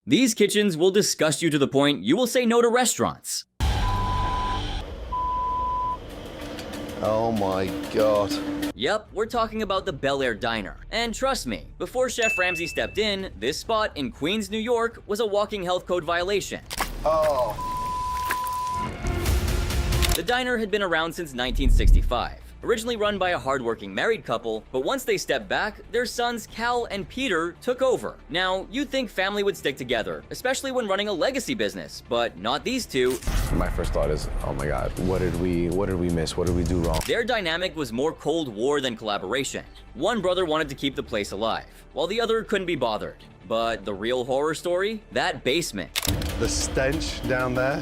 These kitchens will disgust you to the point you will say no to restaurants. Oh my god. Yep, we're talking about the Bel Air Diner. And trust me, before Chef Ramsay stepped in, this spot in Queens, New York was a walking health code violation. Oh. The diner had been around since 1965. Originally run by a hardworking married couple, but once they stepped back, their sons Cal and Peter took over. Now, you'd think family would stick together, especially when running a legacy business, but not these two. My first thought is, oh my god, what did we miss? What did we do wrong? Their dynamic was more Cold War than collaboration. One brother wanted to keep the place alive, while the other couldn't be bothered. But the real horror story? That basement. The stench down there,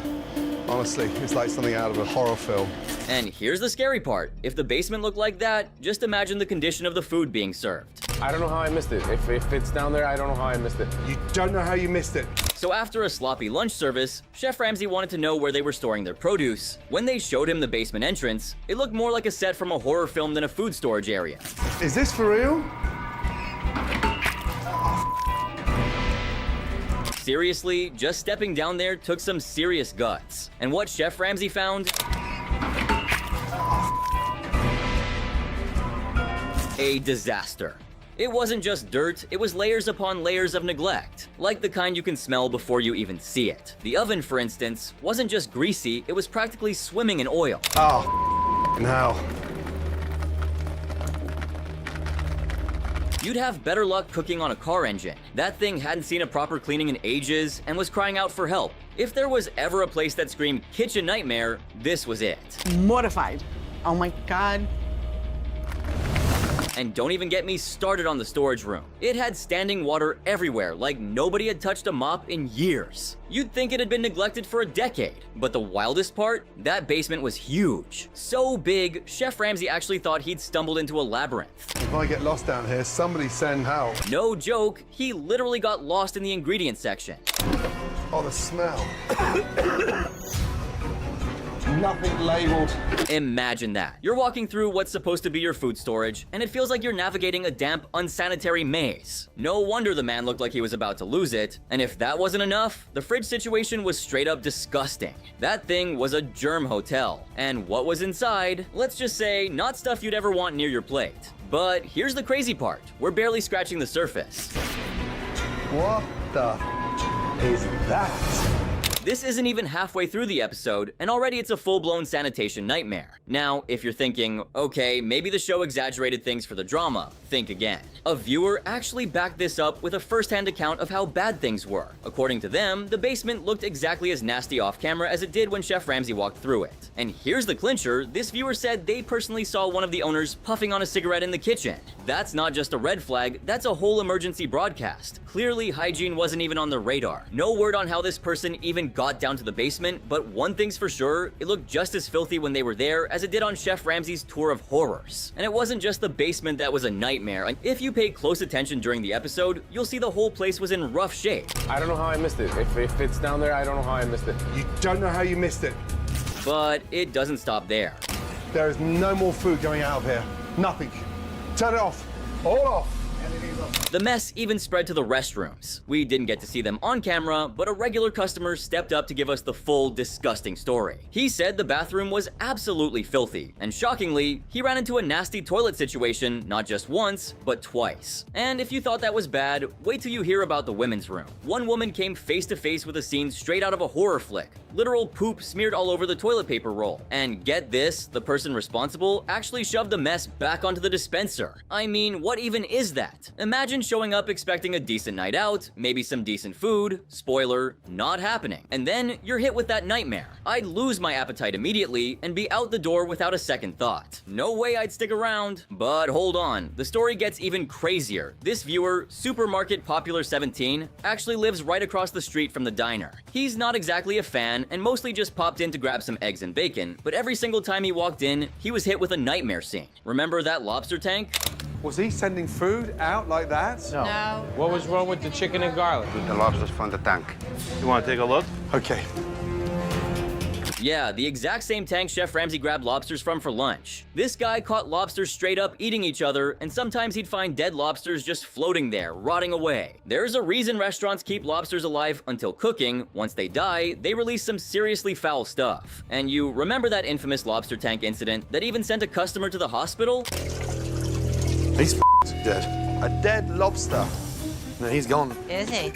honestly, it's like something out of a horror film. And here's the scary part. If the basement looked like that, just imagine the condition of the food being served. I don't know how I missed it. If it's down there, I don't know how I missed it. You don't know how you missed it. So after a sloppy lunch service, Chef Ramsay wanted to know where they were storing their produce. When they showed him the basement entrance, it looked more like a set from a horror film than a food storage area. Is this for real? Seriously, just stepping down there took some serious guts. And what Chef Ramsay found? A disaster. It wasn't just dirt, it was layers upon layers of neglect, like the kind you can smell before you even see it. The oven, for instance, wasn't just greasy, it was practically swimming in oil. Oh, now. You'd have better luck cooking on a car engine. That thing hadn't seen a proper cleaning in ages and was crying out for help. If there was ever a place that screamed kitchen nightmare, this was it. Mortified. Oh my God. And don't even get me started on the storage room. It had standing water everywhere, like nobody had touched a mop in years. You'd think it had been neglected for a decade. But the wildest part? That basement was huge. So big, Chef Ramsay actually thought he'd stumbled into a labyrinth. If I get lost down here, somebody send help. No joke, he literally got lost in the ingredients section. Oh, the smell. Nothing labeled. Imagine that. You're walking through what's supposed to be your food storage, and it feels like you're navigating a damp, unsanitary maze. No wonder the man looked like he was about to lose it. And if that wasn't enough, the fridge situation was straight up disgusting. That thing was a germ hotel. And what was inside? Let's just say, not stuff you'd ever want near your plate. But here's the crazy part. We're barely scratching the surface. What the is that? This isn't even halfway through the episode, and already it's a full-blown sanitation nightmare. Now, if you're thinking, okay, maybe the show exaggerated things for the drama, think again. A viewer actually backed this up with a first-hand account of how bad things were. According to them, the basement looked exactly as nasty off-camera as it did when Chef Ramsay walked through it. And here's the clincher, this viewer said they personally saw one of the owners puffing on a cigarette in the kitchen. That's not just a red flag, that's a whole emergency broadcast. Clearly, hygiene wasn't even on the radar. No word on how this person even got down to the basement, but one thing's for sure, it looked just as filthy when they were there as it did on Chef Ramsay's tour of horrors. And it wasn't just the basement that was a nightmare. If you pay close attention during the episode, you'll see the whole place was in rough shape. I don't know how I missed it. If it's down there, I don't know how I missed it. You don't know how you missed it. But it doesn't stop there. There is no more food going out of here. Nothing. Turn it off. All off. The mess even spread to the restrooms. We didn't get to see them on camera, but a regular customer stepped up to give us the full, disgusting story. He said the bathroom was absolutely filthy, and shockingly, he ran into a nasty toilet situation not just once, but twice. And if you thought that was bad, wait till you hear about the women's room. One woman came face to face with a scene straight out of a horror flick. Literal poop smeared all over the toilet paper roll. And get this, the person responsible actually shoved the mess back onto the dispenser. I mean, what even is that? Imagine showing up expecting a decent night out, maybe some decent food, spoiler, not happening. And then you're hit with that nightmare. I'd lose my appetite immediately and be out the door without a second thought. No way I'd stick around. But hold on, the story gets even crazier. This viewer, Supermarket Popular 17, actually lives right across the street from the diner. He's not exactly a fan and mostly just popped in to grab some eggs and bacon, but every single time he walked in, he was hit with a nightmare scene. Remember that lobster tank? Was he sending food out like that? No. What was wrong with the chicken and garlic? The lobsters from the tank. You want to take a look? Okay. Yeah, the exact same tank Chef Ramsay grabbed lobsters from for lunch. This guy caught lobsters straight up eating each other, and sometimes he'd find dead lobsters just floating there, rotting away. There's a reason restaurants keep lobsters alive until cooking. Once they die, they release some seriously foul stuff. And you remember that infamous lobster tank incident that even sent a customer to the hospital? He's dead. A dead lobster. No, he's gone. Is he?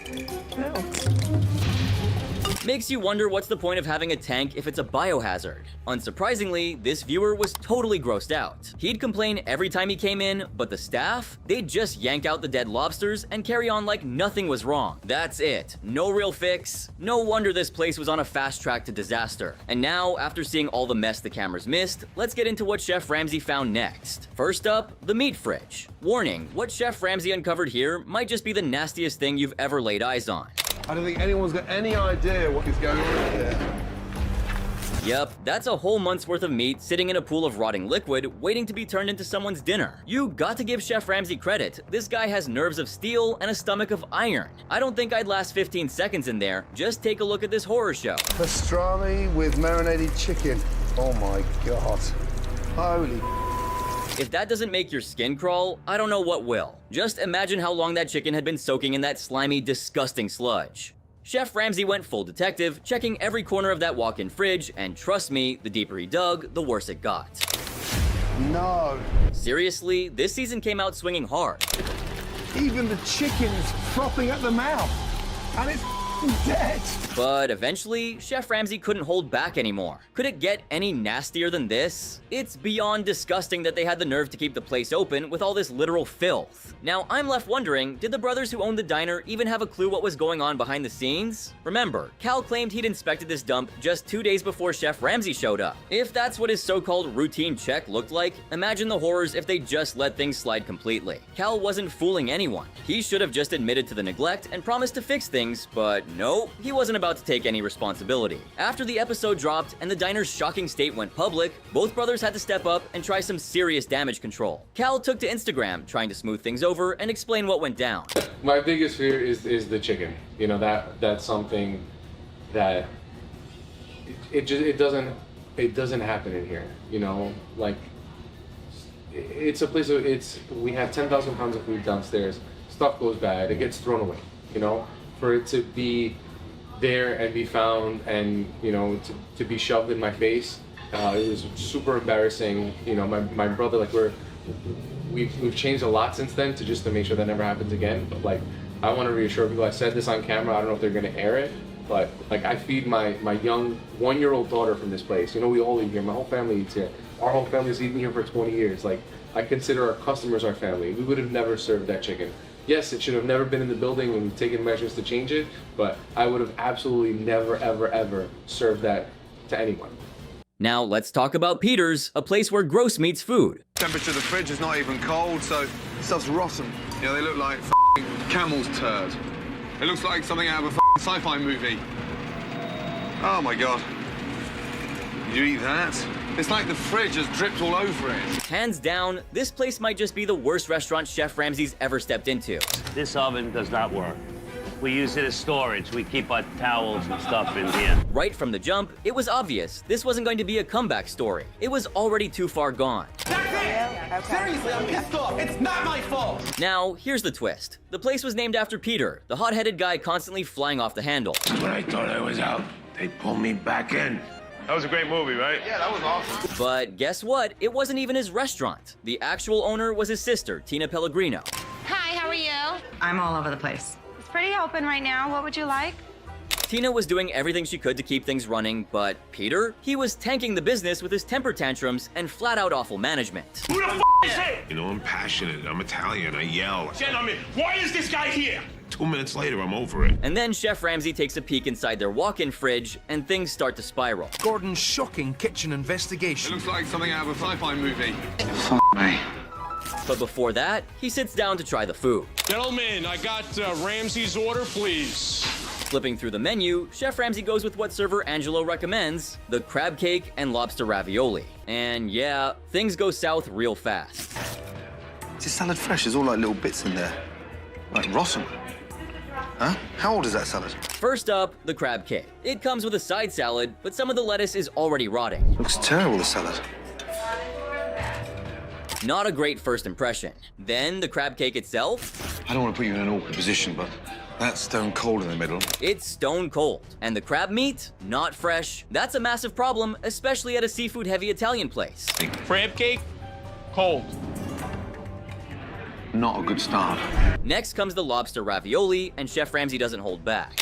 Makes you wonder what's the point of having a tank if it's a biohazard. Unsurprisingly, this viewer was totally grossed out. He'd complain every time he came in, but the staff? They'd just yank out the dead lobsters and carry on like nothing was wrong. That's it. No real fix. No wonder this place was on a fast track to disaster. And now, after seeing all the mess the cameras missed, let's get into what Chef Ramsay found next. First up, the meat fridge. Warning, what Chef Ramsay uncovered here might just be the nastiest thing you've ever laid eyes on. I don't think anyone's got any idea what is going on here. Yep, that's a whole month's worth of meat sitting in a pool of rotting liquid waiting to be turned into someone's dinner. You got to give Chef Ramsay credit. This guy has nerves of steel and a stomach of iron. I don't think I'd last 15 seconds in there. Just take a look at this horror show. Pastrami with marinated chicken. Oh my God. Holy. If that doesn't make your skin crawl, I don't know what will. Just imagine how long that chicken had been soaking in that slimy, disgusting sludge. Chef Ramsay went full detective, checking every corner of that walk-in fridge, and trust me, the deeper he dug, the worse it got. No. Seriously, this season came out swinging hard. Even the chicken's frothing at the mouth. And it's dead. But eventually, Chef Ramsay couldn't hold back anymore. Could it get any nastier than this? It's beyond disgusting that they had the nerve to keep the place open with all this literal filth. Now, I'm left wondering, did the brothers who owned the diner even have a clue what was going on behind the scenes? Remember, Cal claimed he'd inspected this dump just 2 days before Chef Ramsay showed up. If that's what his so-called routine check looked like, imagine the horrors if they just let things slide completely. Cal wasn't fooling anyone. He should have just admitted to the neglect and promised to fix things, but no, he wasn't about to take any responsibility. After the episode dropped and the diner's shocking state went public, both brothers had to step up and try some serious damage control. Cal took to Instagram, trying to smooth things over and explain what went down. My biggest fear is the chicken. You know, that's something that it doesn't happen in here. You know, like it's a place of we have 10,000 pounds of food downstairs. Stuff goes bad, it gets thrown away. You know, for it to be there and be found and, you know, to be shoved in my face, it was super embarrassing. You know, my brother, like we've changed a lot since then to make sure that never happens again. But like, I want to reassure people, I said this on camera, I don't know if they're gonna air it, but like I feed my young 1-year-old daughter from this place. You know, we all eat here, my whole family eats here. Our whole family's eaten here for 20 years. Like, I consider our customers our family. We would have never served that chicken. Yes, it should have never been in the building and we've taken measures to change it, but I would have absolutely never, ever, ever served that to anyone. Now let's talk about Peter's, a place where gross meets food. Temperature of the fridge is not even cold, so stuff's rotten. You know, they look like f***ing camel's turd. It looks like something out of a f***ing sci-fi movie. Oh my God. Did you eat that? It's like the fridge has dripped all over it. Hands down, this place might just be the worst restaurant Chef Ramsay's ever stepped into. This oven does not work. We use it as storage. We keep our towels and stuff in here. Right from the jump, it was obvious this wasn't going to be a comeback story. It was already too far gone. That's it. Seriously, I'm pissed off. It's not my fault. Now, here's the twist. The place was named after Peter, the hot-headed guy constantly flying off the handle. When I thought I was out, they pulled me back in. That was a great movie, right? Yeah, that was awesome. But guess what? It wasn't even his restaurant. The actual owner was his sister, Tina Pellegrino. Hi, how are you? I'm all over the place. It's pretty open right now. What would you like? Tina was doing everything she could to keep things running, but Peter? He was tanking the business with his temper tantrums and flat-out awful management. Who the f*** is it? You know, I'm passionate. I'm Italian. I yell. Gentlemen, why is this guy here? 2 minutes later, I'm over it. And then Chef Ramsay takes a peek inside their walk-in fridge, and things start to spiral. Gordon's shocking kitchen It investigation. looks like something out of a sci-fi movie. F*** me. But before that, he sits down to try the food. Gentlemen, I got Ramsay's order, please. Flipping through the menu, Chef Ramsay goes with what server Angelo recommends, the crab cake and lobster ravioli. And yeah, things go south real fast. Is this salad fresh? There's all like little bits in there. Like rotten. Huh? How old is that salad? First up, the crab cake. It comes with a side salad, but some of the lettuce is already rotting. Looks terrible, the salad. Not a great first impression. Then the crab cake itself, I don't want to put you in an awkward position, but that's stone cold in the middle. it's stone cold. And the crab meat, not fresh. That's a massive problem, especially at a seafood-heavy Italian place. Crab cake, cold. Not a good start. Next comes the lobster ravioli, and Chef Ramsay doesn't hold back.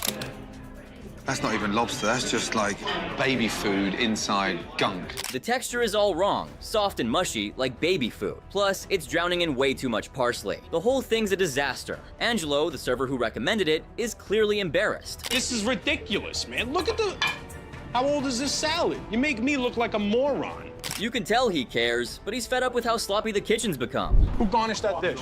That's not even lobster, that's just like baby food inside gunk. The texture is all wrong, soft and mushy like baby food. Plus, it's drowning in way too much parsley. The whole thing's a disaster. Angelo, the server who recommended it, is clearly embarrassed. This is ridiculous, man. Look at the... How old is this salad? You make me look like a moron. You can tell he cares, but he's fed up with how sloppy the kitchen's become. Who garnished that dish?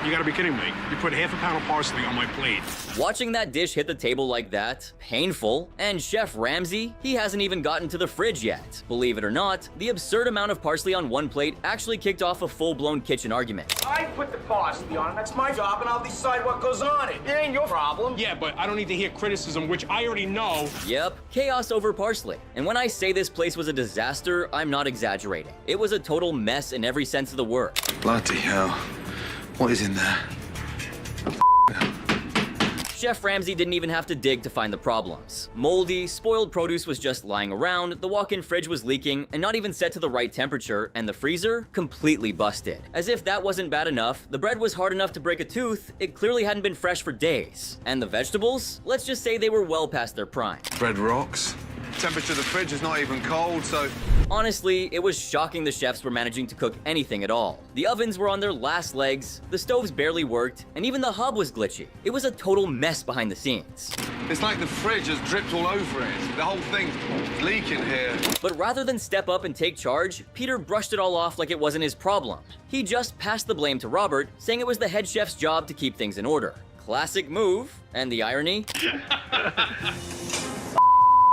You gotta be kidding me. You put half a pound of parsley on my plate. Watching that dish hit the table like that, painful. And Chef Ramsay, he hasn't even gotten to the fridge yet. Believe it or not, the absurd amount of parsley on one plate actually kicked off a full-blown kitchen argument. I put the parsley on it. That's my job, and I'll decide what goes on it. It ain't your problem. Yeah, but I don't need to hear criticism, which I already know. Yep, chaos over parsley. And when I say this place was a disaster, I'm not exaggerating. It was a total mess in every sense of the word. Bloody hell. What is in there? Chef Ramsay didn't even have to dig to find the problems. Moldy, spoiled produce was just lying around, the walk-in fridge was leaking and not even set to the right temperature, and the freezer completely busted. As if that wasn't bad enough, the bread was hard enough to break a tooth, it clearly hadn't been fresh for days. And the vegetables? Let's just say they were well past their prime. Bread rocks. Temperature of the fridge is not even cold, so... Honestly, it was shocking the chefs were managing to cook anything at all. The ovens were on their last legs, the stoves barely worked, and even the hob was glitchy. It was a total mess behind the scenes. It's like the fridge has dripped all over it. The whole thing's leaking here. But rather than step up and take charge, Peter brushed it all off like it wasn't his problem. He just passed the blame to Robert, saying it was the head chef's job to keep things in order. Classic move, and the irony?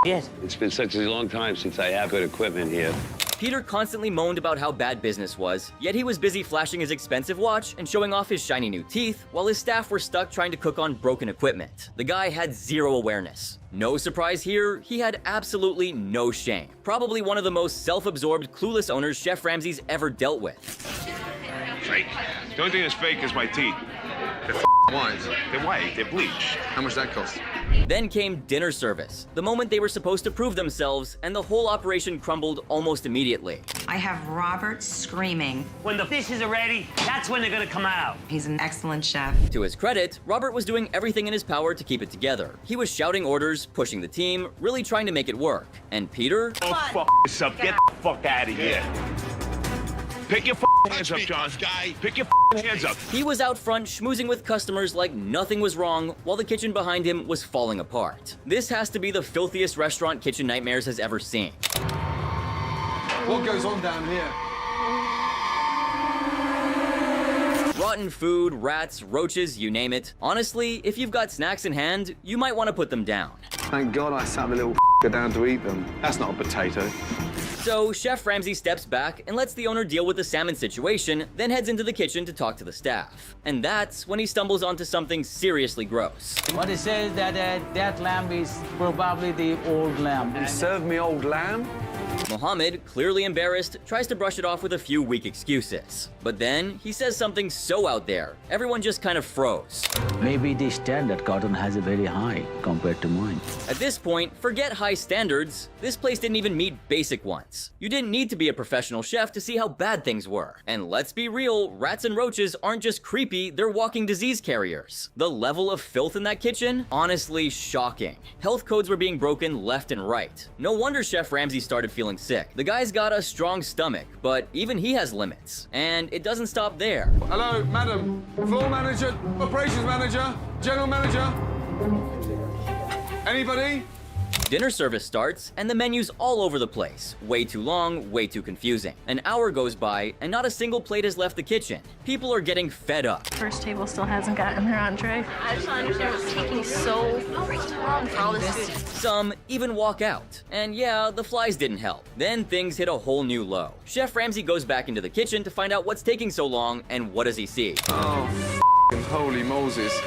Yes. It's been such a long time since I have good equipment here. Peter constantly moaned about how bad business was, yet he was busy flashing his expensive watch and showing off his shiny new teeth, while his staff were stuck trying to cook on broken equipment. The guy had zero awareness. No surprise here, he had absolutely no shame. Probably one of the most self-absorbed, clueless owners Chef Ramsay's ever dealt with. Fake. The only thing that's fake is my teeth. They're white. They're white. They're bleached. How much that cost? Then came dinner service, the moment they were supposed to prove themselves, and the whole operation crumbled almost immediately. I have Robert screaming. When the dishes are ready, that's when they're gonna come out. He's an excellent chef. To his credit, Robert was doing everything in his power to keep it together. He was shouting orders, pushing the team, really trying to make it work. And Peter? Oh, fuck this up. Get the fuck out of here. Pick your hands up, John. Pick your hands up. He was out front schmoozing with customers like nothing was wrong, while the kitchen behind him was falling apart. This has to be the filthiest restaurant Kitchen Nightmares has ever seen. What goes on down here? Rotten food, rats, roaches, you name it. Honestly, if you've got snacks in hand, you might want to put them down. Thank God I sat the little down to eat them. That's not a potato. So Chef Ramsay steps back and lets the owner deal with the salmon situation, then heads into the kitchen to talk to the staff. And that's when he stumbles onto something seriously gross. What it says that that lamb is probably the old lamb. You serve me old lamb? Mohammed, clearly embarrassed, tries to brush it off with a few weak excuses. But then, he says something so out there, everyone just kind of froze. Maybe the standard Cotton has a very high compared to mine. At this point, forget high standards. This place didn't even meet basic ones. You didn't need to be a professional chef to see how bad things were. And let's be real, rats and roaches aren't just creepy, they're walking disease carriers. The level of filth in that kitchen? Honestly shocking. Health codes were being broken left and right. No wonder Chef Ramsay started feeling sick. The guy's got a strong stomach, but even he has limits. And it doesn't stop there. Hello, madam. Floor manager, operations manager, general manager. Anybody? Dinner service starts, and the menu's all over the place. Way too long, way too confusing. An hour goes by, and not a single plate has left the kitchen. People are getting fed up. First table still hasn't gotten their entree. I just don't understand what's taking so long for all this food. Some even walk out. And yeah, the flies didn't help. Then things hit a whole new low. Chef Ramsay goes back into the kitchen to find out what's taking so long, and what does he see? Oh, holy Moses.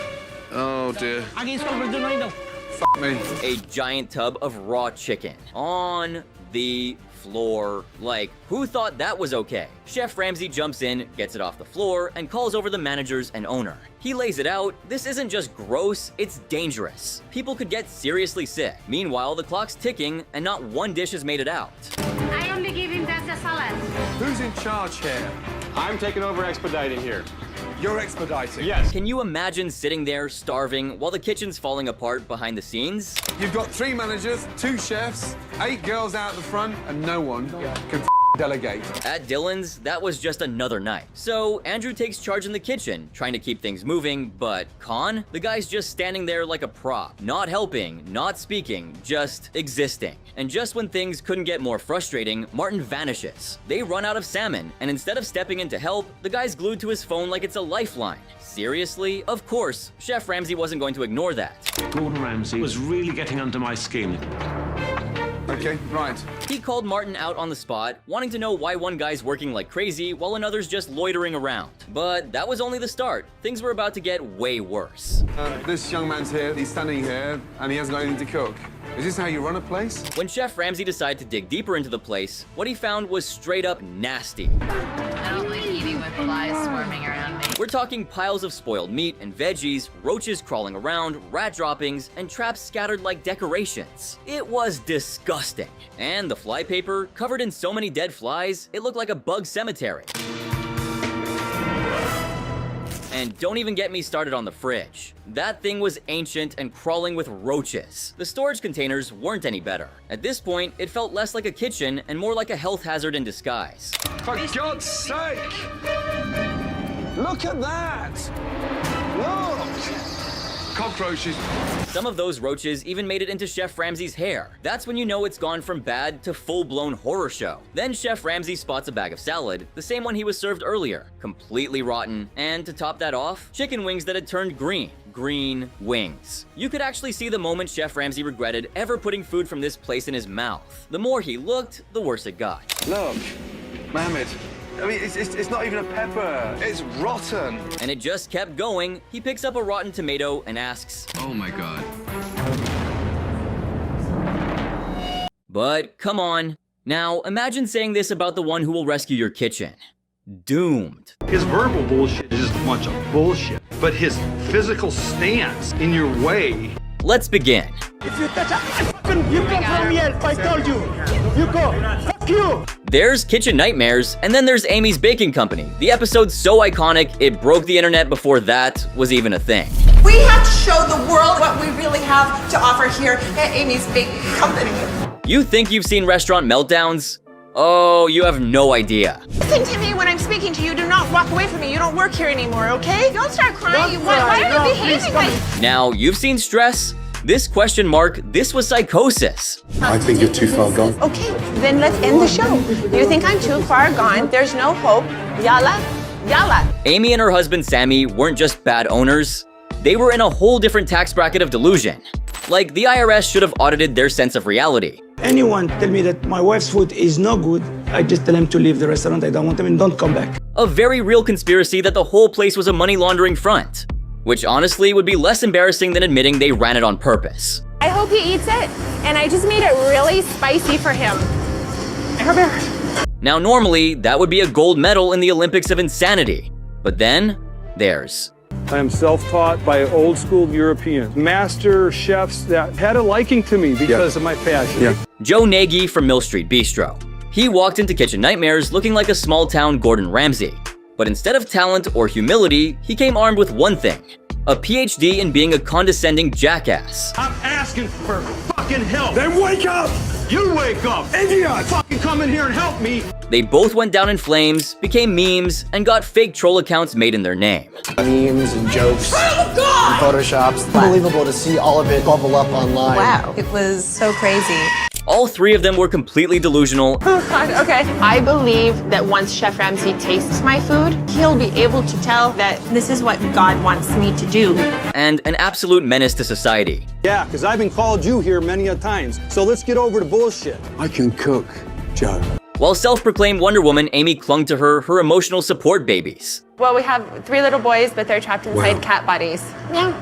Oh dear. Fuck me. A giant tub of raw chicken on the floor. Like, who thought that was okay? Chef Ramsay jumps in, gets it off the floor, and calls over the managers and owner. He lays it out. This isn't just gross, it's dangerous. People could get seriously sick. Meanwhile, the clock's ticking, and not one dish has made it out. I only give him the salad. Who's in charge here? I'm taking over expediting here. You're expediting. Yes. Can you imagine sitting there starving while the kitchen's falling apart behind the scenes? You've got 3 managers, 2 chefs, 8 girls out the front, and no one can delegate. At Dylan's, that was just another night. So Andrew takes charge in the kitchen, trying to keep things moving, but Con? The guy's just standing there like a prop, not helping, not speaking, just existing. And just when things couldn't get more frustrating, Martin vanishes. They run out of salmon, and instead of stepping in to help, the guy's glued to his phone like it's a lifeline. Seriously? Of course, Chef Ramsay wasn't going to ignore that. Gordon Ramsay was really getting under my skin. Okay, right. He called Martin out on the spot, wanting to know why one guy's working like crazy while another's just loitering around. But that was only the start. Things were about to get way worse. This young man's here, he's standing here, and he hasn't got anything to cook. Is this how you run a place? When Chef Ramsay decided to dig deeper into the place, what he found was straight up nasty. I don't like eating with flies swarming around me. We're talking piles of spoiled meat and veggies, roaches crawling around, rat droppings, and traps scattered like decorations. It was disgusting. And the flypaper, covered in so many dead flies, it looked like a bug cemetery. And don't even get me started on the fridge. That thing was ancient and crawling with roaches. The storage containers weren't any better. At this point, it felt less like a kitchen and more like a health hazard in disguise. For God's sake! Look at that! Look! Cockroaches. Some of those roaches even made it into Chef Ramsay's hair. That's when you know it's gone from bad to full-blown horror show. Then Chef Ramsay spots a bag of salad, the same one he was served earlier, completely rotten, and to top that off, chicken wings that had turned green. Green wings. You could actually see the moment Chef Ramsay regretted ever putting food from this place in his mouth. The more he looked, the worse it got. Look, Mohammed. I mean, it's not even a pepper. It's rotten. And it just kept going. He picks up a rotten tomato and asks, Oh my God. but come on. Now, imagine saying this about the one who will rescue your kitchen. Doomed. His verbal bullshit is just a bunch of bullshit. But his physical stance in your way. Let's begin. If you touch you come from here. I told you. You go. Fuck you. There's Kitchen Nightmares, and then there's Amy's Baking Company. The episode's so iconic, it broke the internet before that was even a thing. We have to show the world what we really have to offer here at Amy's Baking Company. You think you've seen Restaurant Meltdowns? Oh, you have no idea. Listen to me when I'm speaking to you. Do not walk away from me. You don't work here anymore, okay? Don't start crying. Don't Why cry. are No, you please, behaving like... Now, you've seen Stress? This question mark, this was psychosis. I think you're too far gone. Okay, then let's end the show. You think I'm too far gone? There's no hope. Yalla, yalla. Amy and her husband Sammy weren't just bad owners, they were in a whole different tax bracket of delusion. Like, the IRS should have audited their sense of reality. Anyone tell me that my wife's food is no good, I just tell them to leave the restaurant. I don't want them and don't come back. A very real conspiracy that the whole place was a money laundering front. Which honestly would be less embarrassing than admitting they ran it on purpose. I hope he eats it, and I just made it really spicy for him. I hope it hurts. Now normally, that would be a gold medal in the Olympics of insanity. But then, there's I am self-taught by old school Europeans, master chefs that had a liking to me because of my passion. Joe Nagy from Mill Street Bistro. He walked into Kitchen Nightmares looking like a small-town Gordon Ramsay. But instead of talent or humility, he came armed with one thing: a PhD in being a condescending jackass. I'm asking for fucking help. Then wake up! You wake up! Idiot! Fucking come in here and help me! They both went down in flames, became memes, and got fake troll accounts made in their name. Memes and jokes, and photoshops. Unbelievable to see all of it bubble up online. Wow, it was so crazy. All three of them were completely delusional. Oh God, okay. I believe that once Chef Ramsay tastes my food, he'll be able to tell that this is what God wants me to do. And an absolute menace to society. Yeah, because I've been called you here many a times. So let's get over the bullshit. I can cook, Joe. While self-proclaimed Wonder Woman, Amy clung to her emotional support babies. Well, we have 3 little boys, but they're trapped inside cat bodies. Yeah.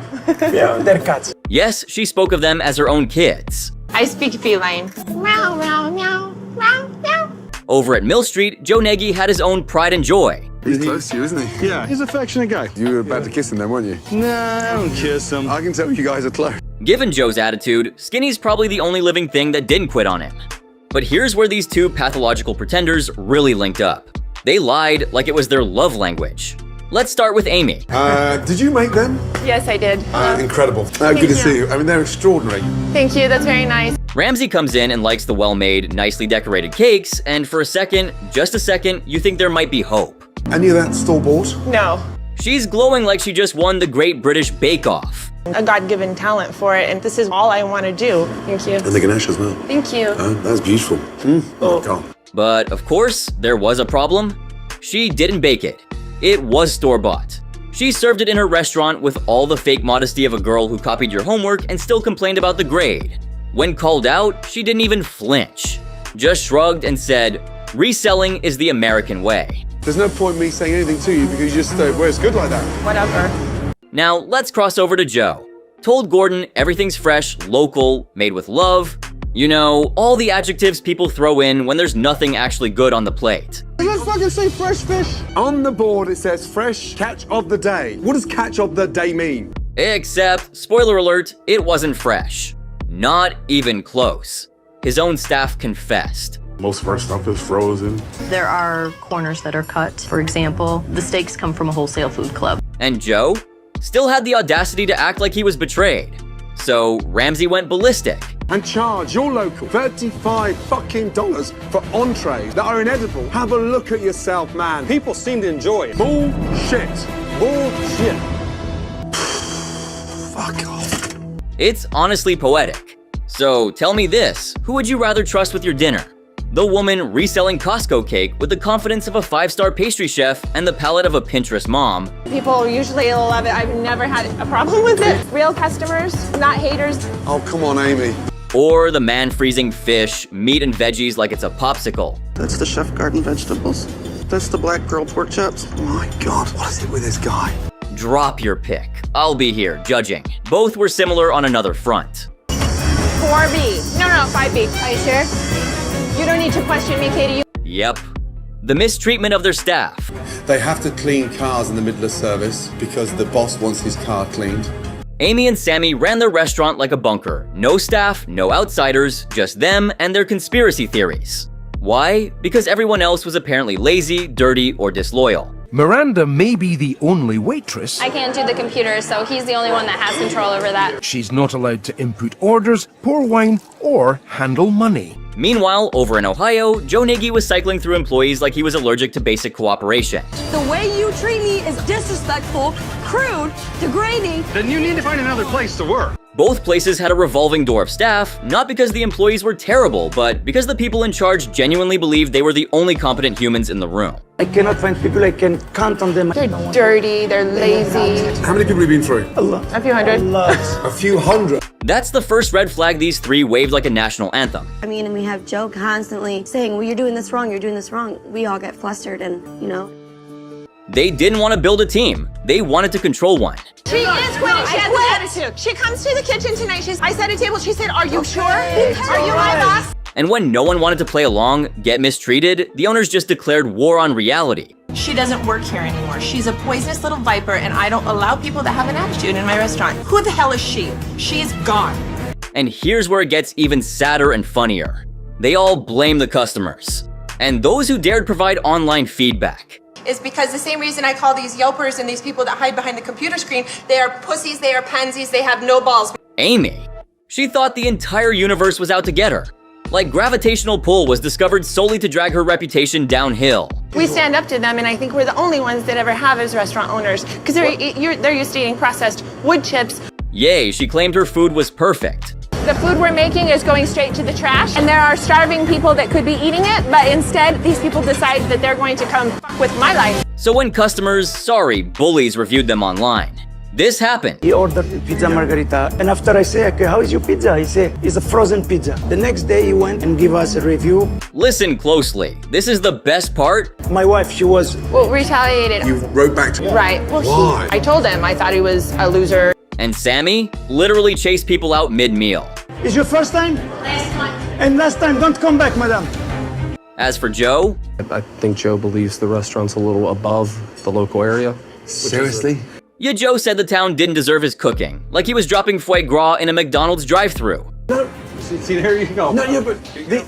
Yeah, they're cats. Yes, she spoke of them as her own kids. I speak feline. Meow, meow, meow, meow, meow. Over at Mill Street, Joe Nagy had his own pride and joy. He's close to you, isn't he? Yeah, he's an affectionate guy. You were about to kiss him then, weren't you? Nah, I don't kiss him. I can tell you guys are close. Given Joe's attitude, Skinny's probably the only living thing that didn't quit on him. But here's where these two pathological pretenders really linked up. They lied like it was their love language. Let's start with Amy. Did you make them? Yes, I did. Incredible. Good to see you. I mean, they're extraordinary. Thank you, that's very nice. Ramsey comes in and likes the well-made, nicely decorated cakes, and for a second, just a second, you think there might be hope. Any of that store-bought? No. She's glowing like she just won the Great British Bake Off. A God-given talent for it, and this is all I want to do. Thank you. And the Ganesh as well. Thank you. That's beautiful. Oh, God. But of course, there was a problem. She didn't bake it. It was store-bought. She served it in her restaurant with all the fake modesty of a girl who copied your homework and still complained about the grade. When called out, she didn't even flinch. Just shrugged and said, "Reselling is the American way." There's no point me saying anything to you because you just well, it's good like that. Whatever. Now, let's cross over to Joe. Told Gordon everything's fresh, local, made with love. You know, all the adjectives people throw in when there's nothing actually good on the plate. Let's fucking say fresh fish. On the board it says fresh catch of the day. What does catch of the day mean? Except, spoiler alert, it wasn't fresh. Not even close. His own staff confessed. Most of our stuff is frozen. There are corners that are cut. For example, the steaks come from a wholesale food club. And Joe still had the audacity to act like he was betrayed. So Ramsey went ballistic. And charge your local $35 fucking for entrees that are inedible. Have a look at yourself, man. People seem to enjoy it. Bullshit. Bullshit. Fuck off. It's honestly poetic. So tell me this, who would you rather trust with your dinner? The woman reselling Costco cake with the confidence of a 5-star pastry chef and the palate of a Pinterest mom. People usually love it. I've never had a problem with it. Real customers, not haters. Oh, come on, Amy. Or the man freezing fish, meat and veggies like it's a popsicle. That's the Chef Garden vegetables. That's the black girl pork chops. Oh my God, what is it with this guy? Drop your pick. I'll be here judging. Both were similar on another front. 4B. No, 5B. Are you sure? You don't need to question me, Katie. Yep. The mistreatment of their staff. They have to clean cars in the middle of service because the boss wants his car cleaned. Amy and Sammy ran their restaurant like a bunker. No staff, no outsiders, just them and their conspiracy theories. Why? Because everyone else was apparently lazy, dirty, or disloyal. Miranda may be the only waitress. I can't do the computer, so he's the only one that has control over that. She's not allowed to input orders, pour wine, or handle money. Meanwhile, over in Ohio, Joe Nagy was cycling through employees like he was allergic to basic cooperation. The way you treat me is disrespectful, crude, degrading. Then you need to find another place to work. Both places had a revolving door of staff, not because the employees were terrible, but because the people in charge genuinely believed they were the only competent humans in the room. I cannot find people I can count on them. They're dirty, they're lazy. How many people have you been through? A few hundred. A few hundred. That's the first red flag these three waved like a national anthem. I mean, and we have Joe constantly saying, well, you're doing this wrong, you're doing this wrong. We all get flustered and, you know. They didn't want to build a team. They wanted to control one. She is quitting. She has an attitude. She comes to the kitchen tonight. I set a table. She said, are you sure? Are you my boss? And when no one wanted to play along, get mistreated, the owners just declared war on reality. She doesn't work here anymore. She's a poisonous little viper, and I don't allow people that have an attitude in my restaurant. Who the hell is she? She's gone. And here's where it gets even sadder and funnier. They all blame the customers. And those who dared provide online feedback. Is because the same reason I call these Yelpers and these people that hide behind the computer screen, they are pussies, they are pansies, they have no balls. Amy. She thought the entire universe was out to get her. Like gravitational pull was discovered solely to drag her reputation downhill. We stand up to them, and I think we're the only ones that ever have as restaurant owners, because they're used to eating processed wood chips. Yay, she claimed her food was perfect. The food we're making is going straight to the trash, and there are starving people that could be eating it, but instead, these people decide that they're going to come fuck with my life. So when customers, bullies reviewed them online, This happened. He ordered pizza margarita, and after I say, okay, how is your pizza? He said, it's a frozen pizza. The next day he went and gave us a review. Listen closely. This is the best part. My wife, she was... Well, retaliated. You wrote back to Right. Well, Why? I told him I thought he was a loser. And Sammy literally chased people out mid-meal. Is your first time? Last time. And last time, don't come back, madam. As for Joe, I think Joe believes the restaurant's a little above the local area. Seriously? yeah, Joe said the town didn't deserve his cooking, like he was dropping foie gras in a McDonald's drive-thru. No, see, there you go. No, yeah, but the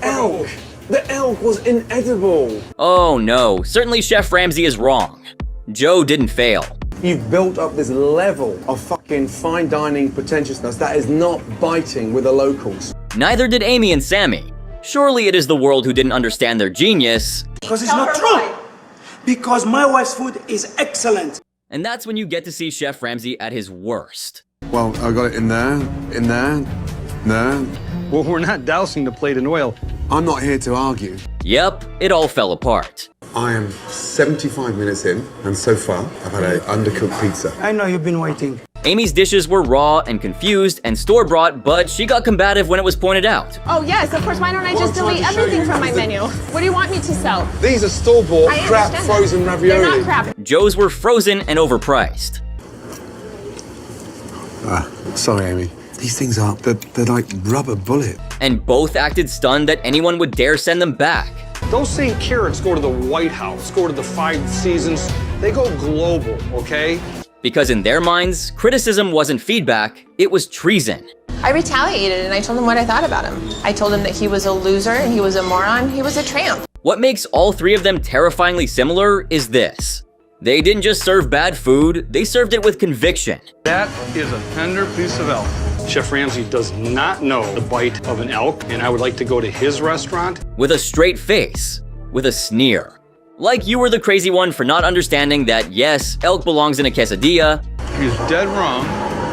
elk was inedible. Oh no, certainly Chef Ramsay is wrong. Joe didn't fail. You've built up this level of fucking fine dining pretentiousness that is not biting with the locals. Neither did Amy and Sammy. Surely it is the world who didn't understand their genius. Because it's not true. Because my wife's food is excellent. And that's when you get to see Chef Ramsay at his worst. Well, I got it in there, there. Well, we're not dousing the plate in oil. I'm not here to argue. Yep, it all fell apart. I am 75 minutes in, and so far, I've had an undercooked pizza. I know you've been waiting. Amy's dishes were raw and confused and store-bought, but she got combative when it was pointed out. Oh, yes, of course. Why don't I just delete everything from my menu? What do you want me to sell? These are store-bought I crap understand frozen that. ravioli. They're not crap. Joe's were frozen and overpriced. Sorry, Amy. These things are, they're like rubber bullet. And both acted stunned that anyone would dare send them back. Those same carrots go to the White House, go to the 5 Seasons. They go global, okay? Because in their minds, criticism wasn't feedback, it was treason. I retaliated and I told him what I thought about him. I told him that he was a loser and he was a moron. He was a tramp. What makes all three of them terrifyingly similar is this. They didn't just serve bad food, they served it with conviction. That is a tender piece of elk. Chef Ramsay does not know the bite of an elk, and I would like to go to his restaurant. With a straight face, with a sneer. Like you were the crazy one for not understanding that yes, elk belongs in a quesadilla. He's dead wrong.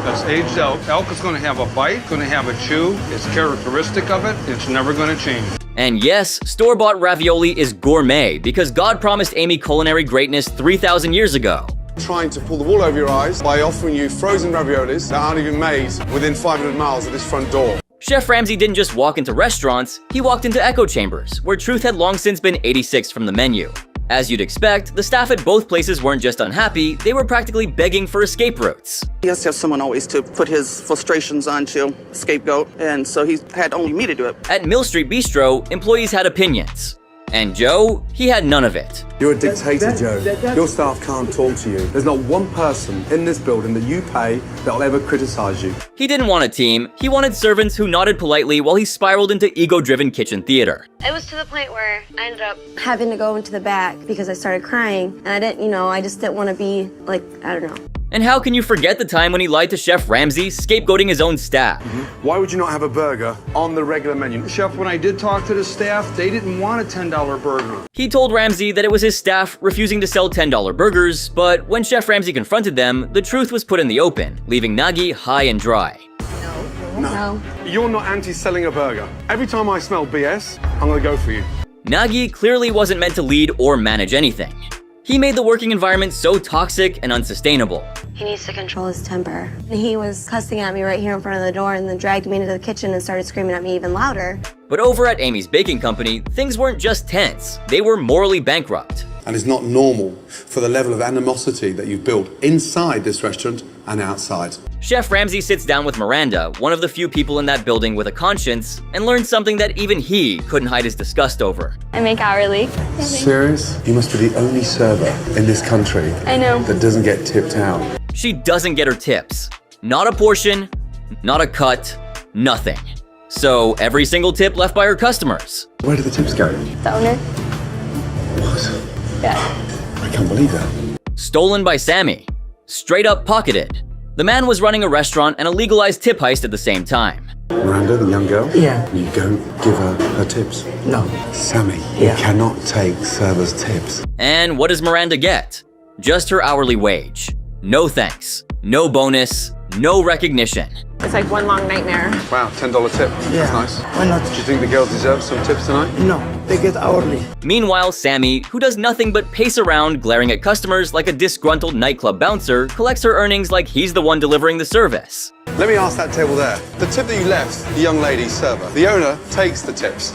That's aged elk. Elk is going to have a bite, going to have a chew. It's characteristic of it. It's never going to change. And yes, store-bought ravioli is gourmet because God promised Amy culinary greatness 3,000 years ago. Trying to pull the wool over your eyes by offering you frozen raviolis that aren't even made within 500 miles of this front door. Chef Ramsay didn't just walk into restaurants, he walked into echo chambers, where truth had long since been 86 from the menu. As you'd expect, the staff at both places weren't just unhappy, they were practically begging for escape routes. He has to have someone always to put his frustrations onto, scapegoat, and so he had only me to do it. At Mill Street Bistro, employees had opinions. And Joe, he had none of it. You're a dictator, Joe. Your staff can't talk to you. There's not one person in this building that you pay that'll ever criticize you. He didn't want a team, he wanted servants who nodded politely while he spiraled into ego-driven kitchen theater. It was to the point where I ended up having to go into the back because I started crying. And I didn't, I just didn't want to be like, I don't know. And how can you forget the time when he lied to Chef Ramsay, scapegoating his own staff? Why would you not have a burger on the regular menu? Chef, when I did talk to the staff, they didn't want a $10 burger. He told Ramsay that it was his staff refusing to sell $10 burgers, but when Chef Ramsay confronted them, the truth was put in the open, leaving Nagy high and dry. No. You're not anti-selling a burger. Every time I smell BS, I'm gonna go for you. Nagy clearly wasn't meant to lead or manage anything. He made the working environment so toxic and unsustainable. He needs to control his temper. He was cussing at me right here in front of the door and then dragged me into the kitchen and started screaming at me even louder. But over at Amy's Baking Company, things weren't just tense, they were morally bankrupt. And it's not normal for the level of animosity that you've built inside this restaurant and outside. Chef Ramsay sits down with Miranda, one of the few people in that building with a conscience, and learns something that even he couldn't hide his disgust over. I make hourly. Serious? You must be the only server in this country I know. that doesn't get tipped out. She doesn't get her tips. Not a portion, not a cut, nothing. So every single tip left by her customers. Where do the tips go? The owner? What? Yeah. I can't believe that. Stolen by Sammy. Straight up pocketed. The man was running a restaurant and a legalized tip heist at the same time. Miranda, the young girl? Yeah. You don't give her tips? No. Sammy, Yeah. you cannot take servers' tips. And what does Miranda get? Just her hourly wage. No thanks, no bonus, no recognition. It's like one long nightmare. Wow, $10 tip. Yeah. That's nice. Why not? Do you think the girls deserve some tips tonight? No, they get hourly. Meanwhile, Sammy, who does nothing but pace around glaring at customers like a disgruntled nightclub bouncer, collects her earnings like he's the one delivering the service. Let me ask that table there. The tip that you left, the young lady server, the owner takes the tips.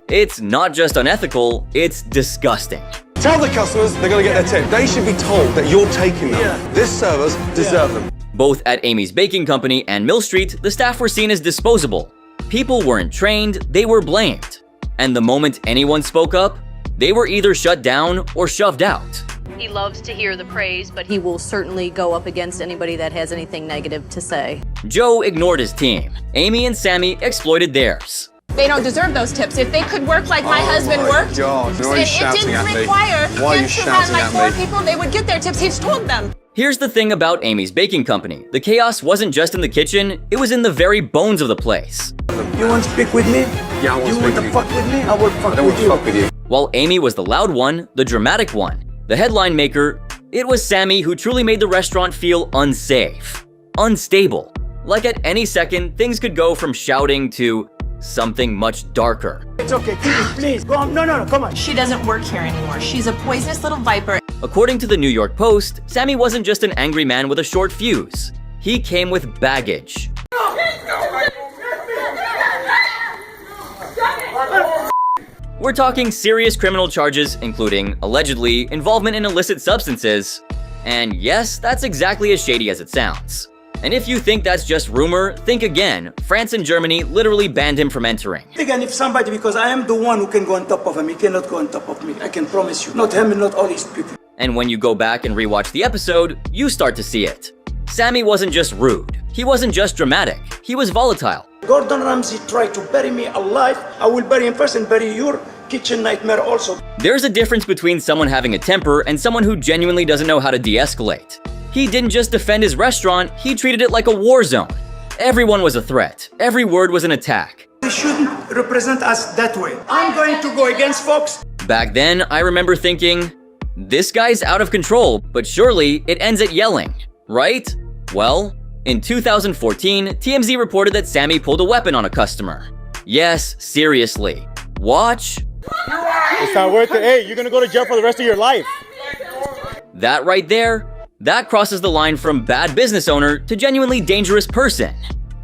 It's not just unethical, it's disgusting. Tell the customers they're going to get their tip. They should be told that you're taking them. This servers deserve them. Both at Amy's Baking Company and Mill Street, the staff were seen as disposable. People weren't trained, they were blamed. And the moment anyone spoke up, they were either shut down or shoved out. He loves to hear the praise, but he will certainly go up against anybody that has anything negative to say. Joe ignored his team. Amy and Sammy exploited theirs. They don't deserve those tips. If they could work like my husband worked, God, why are you shouting it at didn't me? require Why are you him to run shouting like at 4 me? people, they would get their tips. He's told them. Here's the thing about Amy's Baking Company. The chaos wasn't just in the kitchen, it was in the very bones of the place. You want to speak with me? Yeah, I want to You speak want with to you. fuck with me? I will fuck I don't with want to you. fuck with you. While Amy was the loud one, the dramatic one, the headline maker, it was Sammy who truly made the restaurant feel unsafe, unstable. Like at any second, things could go from shouting to something much darker. It's okay, please. Go on. No, come on. She doesn't work here anymore. She's a poisonous little viper. According to the New York Post, Sammy wasn't just an angry man with a short fuse. He came with baggage. We're talking serious criminal charges, including, allegedly, involvement in illicit substances. And yes, that's exactly as shady as it sounds. And if you think that's just rumor, think again. France and Germany literally banned him from entering. Again, if somebody, because I am the one who can go on top of him, he cannot go on top of me. I can promise you. Not him and not all these people. And when you go back and rewatch the episode, you start to see it. Sammy wasn't just rude. He wasn't just dramatic. He was volatile. Gordon Ramsay tried to bury me alive. I will bury him first and bury your kitchen nightmare also. There's a difference between someone having a temper and someone who genuinely doesn't know how to de-escalate. He didn't just defend his restaurant, he treated it like a war zone. Everyone was a threat. Every word was an attack. They shouldn't represent us that way. I'm going to go against Fox. Back then, I remember thinking, this guy's out of control, but surely it ends at yelling, right? Well, in 2014, TMZ reported that Sammy pulled a weapon on a customer. Yes, seriously. Watch. It's not worth it. Hey, you're gonna go to jail for the rest of your life. That right there, that crosses the line from bad business owner to genuinely dangerous person.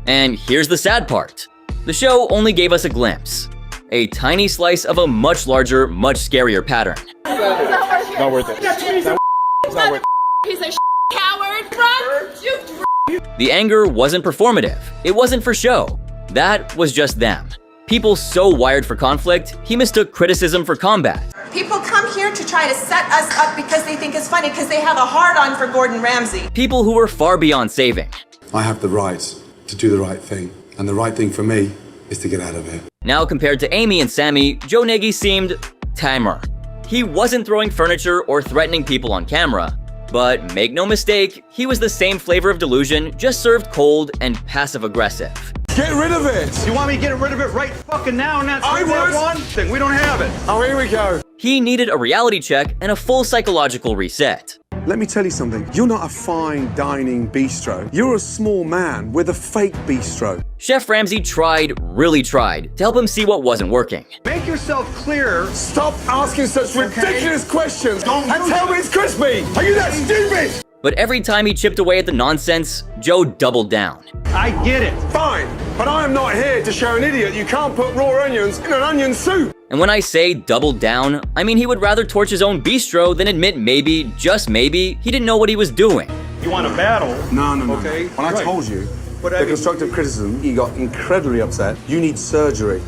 And here's the sad part. The show only gave us a glimpse. A tiny slice of a much larger, much scarier pattern. Not worth it. It's not worth it. He's a coward, bro. The anger wasn't performative. It wasn't for show. That was just them. People so wired for conflict, he mistook criticism for combat. People come here to try to set us up because they think it's funny, because they have a hard-on for Gordon Ramsay. People who were far beyond saving. I have the right to do the right thing. And the right thing for me is to get out of here. Now compared to Amy and Sammy, Joe Nagy seemed tamer. He wasn't throwing furniture or threatening people on camera. But make no mistake, he was the same flavor of delusion, just served cold and passive-aggressive. Get rid of it! You want me to get rid of it right fucking now and that's I that would. one thing? We don't have it. Oh, here we go. He needed a reality check and a full psychological reset. Let me tell you something. You're not a fine dining bistro. You're a small man with a fake bistro. Chef Ramsay tried, really tried, to help him see what wasn't working. Make yourself clear. Stop asking such ridiculous questions and tell me it's crispy. Are you that stupid? But every time he chipped away at the nonsense, Joe doubled down. I get it. Fine, but I am not here to show an idiot you can't put raw onions in an onion soup. And when I say doubled down, I mean he would rather torch his own bistro than admit maybe, just maybe, he didn't know what he was doing. You want a battle? No. Okay. When I told you But the constructive criticism, he got incredibly upset. You need surgery.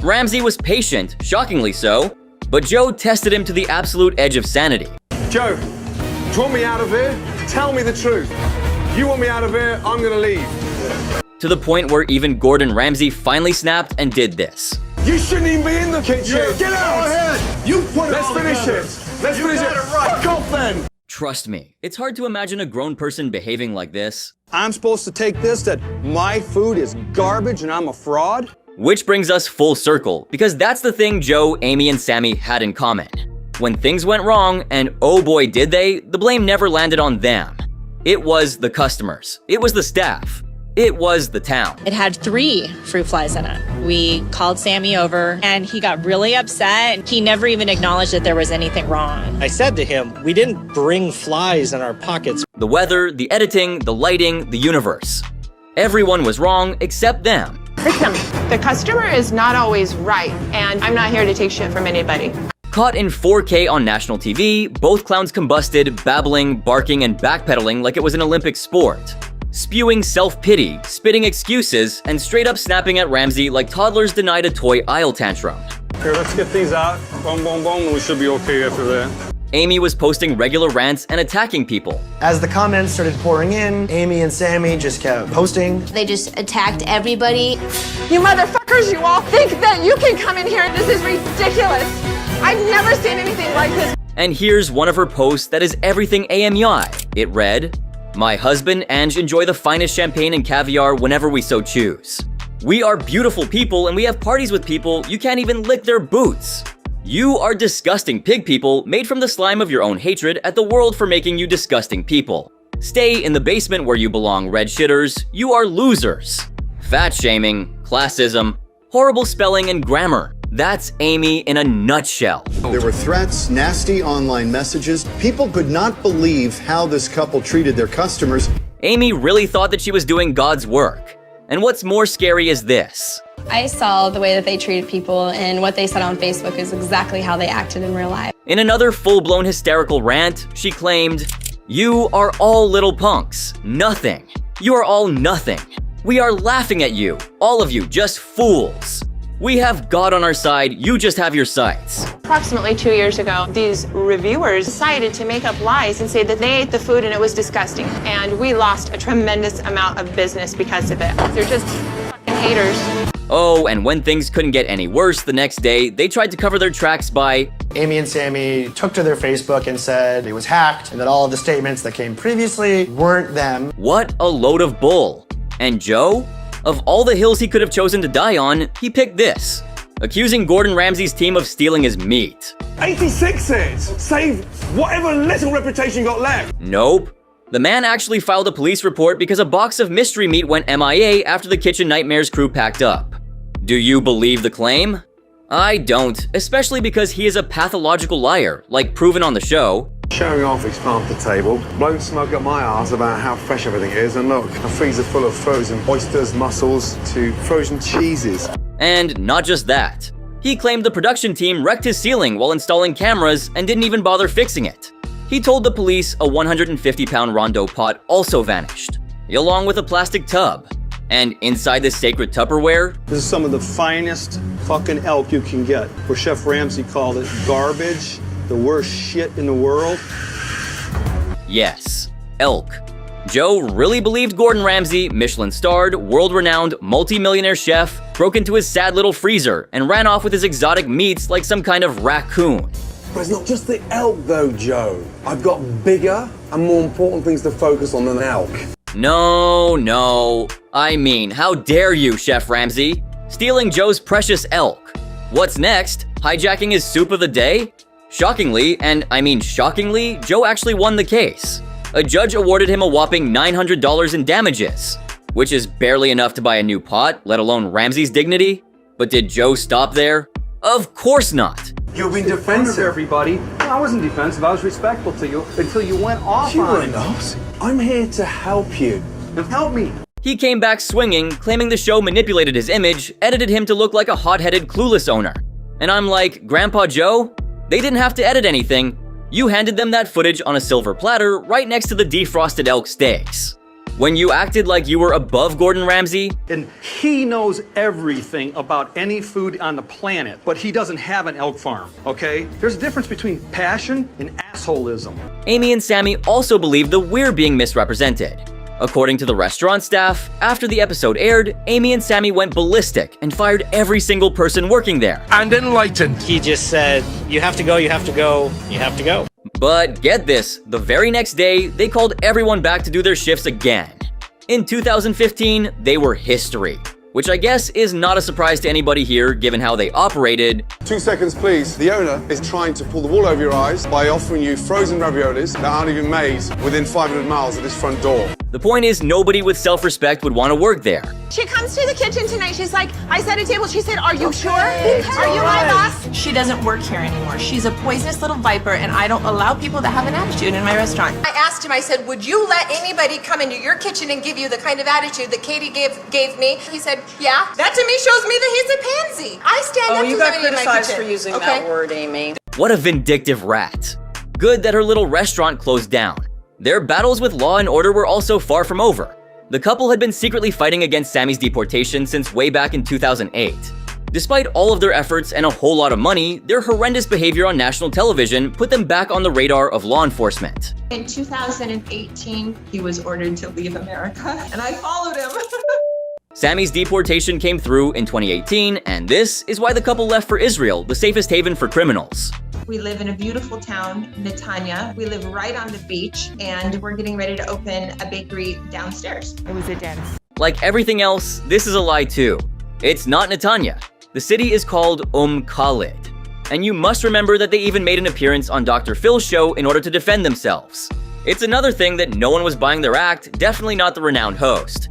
Ramsay was patient, shockingly so, but Joe tested him to the absolute edge of sanity. Joe, do you want me out of here? Tell me the truth. You want me out of here? I'm gonna leave. To the point where even Gordon Ramsay finally snapped and did this. You shouldn't even be in the kitchen. Yeah, Get out! go ahead. You put it Let's all finish together. it. Let's You finish got it. it right. Fuck off then. Trust me, it's hard to imagine a grown person behaving like this. I'm supposed to take this that my food is garbage and I'm a fraud? Which brings us full circle, because that's the thing Joe, Amy, and Sammy had in common. When things went wrong, and oh boy did they, the blame never landed on them. It was the customers. It was the staff. It was the town. It had 3 fruit flies in it. We called Sammy over and he got really upset. He never even acknowledged that there was anything wrong. I said to him, we didn't bring flies in our pockets. The weather, the editing, the lighting, the universe. Everyone was wrong except them. Listen, the customer is not always right, and I'm not here to take shit from anybody. Caught in 4K on national TV, both clowns combusted, babbling, barking, and backpedaling like it was an Olympic sport. Spewing self-pity, spitting excuses, and straight up snapping at Ramsey like toddlers denied a toy aisle tantrum. Here, let's get these out. Boom, boom, boom, and we should be okay after that. Amy was posting regular rants and attacking people. As the comments started pouring in, Amy and Sammy just kept posting. They just attacked everybody. You motherfuckers, you all think that you can come in here. This is ridiculous. I've never seen anything like this. And here's one of her posts that is everything AMI. It read, "My husband Ange enjoy the finest champagne and caviar whenever we so choose. We are beautiful people and we have parties with people you can't even lick their boots. You are disgusting pig people made from the slime of your own hatred at the world for making you disgusting people. Stay in the basement where you belong, red shitters. You are losers." Fat shaming, classism, horrible spelling and grammar. That's Amy in a nutshell. There were threats, nasty online messages. People could not believe how this couple treated their customers. Amy really thought that she was doing God's work. And what's more scary is this. I saw the way that they treated people, and what they said on Facebook is exactly how they acted in real life. In another full-blown hysterical rant, she claimed, "You are all little punks. Nothing. You are all nothing. We are laughing at you. All of you, just fools. We have God on our side. You just have your sights." Approximately 2 years ago, these reviewers decided to make up lies and say that they ate the food and it was disgusting. And we lost a tremendous amount of business because of it. They're just fucking haters. Oh, and when things couldn't get any worse the next day, they tried to cover their tracks by... Amy and Sammy took to their Facebook and said it was hacked and that all of the statements that came previously weren't them. What a load of bull. And Joe? Of all the hills he could have chosen to die on, he picked this. Accusing Gordon Ramsay's team of stealing his meat. 86ers! Save whatever little reputation you got left! Nope. The man actually filed a police report because a box of mystery meat went MIA after the Kitchen Nightmares crew packed up. Do you believe the claim? I don't, especially because he is a pathological liar, like proven on the show. Showing off his farm to table, blowing smoke up my arse about how fresh everything is, and look, a freezer full of frozen oysters, mussels, to frozen cheeses. And not just that. He claimed the production team wrecked his ceiling while installing cameras and didn't even bother fixing it. He told the police a 150-pound Rondo pot also vanished, along with a plastic tub. And inside this sacred Tupperware... This is some of the finest fucking elk you can get. Where Chef Ramsay called it garbage, the worst shit in the world. Yes, elk. Joe really believed Gordon Ramsay, Michelin-starred, world-renowned, multi-millionaire chef, broke into his sad little freezer and ran off with his exotic meats like some kind of raccoon. But it's not just the elk though, Joe. I've got bigger and more important things to focus on than elk. No. I mean, how dare you, Chef Ramsay? Stealing Joe's precious elk. What's next? Hijacking his soup of the day? Shockingly, and I mean shockingly, Joe actually won the case. A judge awarded him a whopping $900 in damages, which is barely enough to buy a new pot, let alone Ramsay's dignity. But did Joe stop there? Of course not. You've been defensive, everybody. I wasn't defensive. I was respectful to you until you went off on it. I'm here to help you. Now help me. He came back swinging, claiming the show manipulated his image, edited him to look like a hot-headed, clueless owner. And I'm like, Grandpa Joe? They didn't have to edit anything. You handed them that footage on a silver platter right next to the defrosted elk steaks. When you acted like you were above Gordon Ramsay. And he knows everything about any food on the planet, but he doesn't have an elk farm, okay? There's a difference between passion and assholism. Amy and Sammy also believe that we're being misrepresented. According to the restaurant staff, after the episode aired, Amy and Sammy went ballistic and fired every single person working there. And enlightened. He just said, you have to go, you have to go, you have to go. But get this, the very next day, they called everyone back to do their shifts again. In 2015, they were history, which I guess is not a surprise to anybody here given how they operated. 2 seconds, please. The owner is trying to pull the wool over your eyes by offering you frozen raviolis that aren't even made within 500 miles of this front door. The point is, nobody with self-respect would want to work there. She comes to the kitchen tonight. She's like, I set a table. She said, are you sure? Are you my boss? She doesn't work here anymore. She's a poisonous little viper, and I don't allow people to have an attitude in my restaurant. I asked him, I said, would you let anybody come into your kitchen and give you the kind of attitude that Katie gave me? He said, yeah. That to me shows me that he's a pansy. I stand up to somebody in my kitchen. for using that word, Amy. What a vindictive rat. Good that her little restaurant closed down. Their battles with law and order were also far from over. The couple had been secretly fighting against Sammy's deportation since way back in 2008. Despite all of their efforts and a whole lot of money, their horrendous behavior on national television put them back on the radar of law enforcement. In 2018, he was ordered to leave America, and I followed him. Sammy's deportation came through in 2018, and this is why the couple left for Israel, the safest haven for criminals. We live in a beautiful town, Netanya. We live right on the beach, and we're getting ready to open a bakery downstairs. It was a dance. Like everything else, this is a lie too. It's not Netanya. The city is called Khalid. And you must remember that they even made an appearance on Dr. Phil's show in order to defend themselves. It's another thing that no one was buying their act, definitely not the renowned host.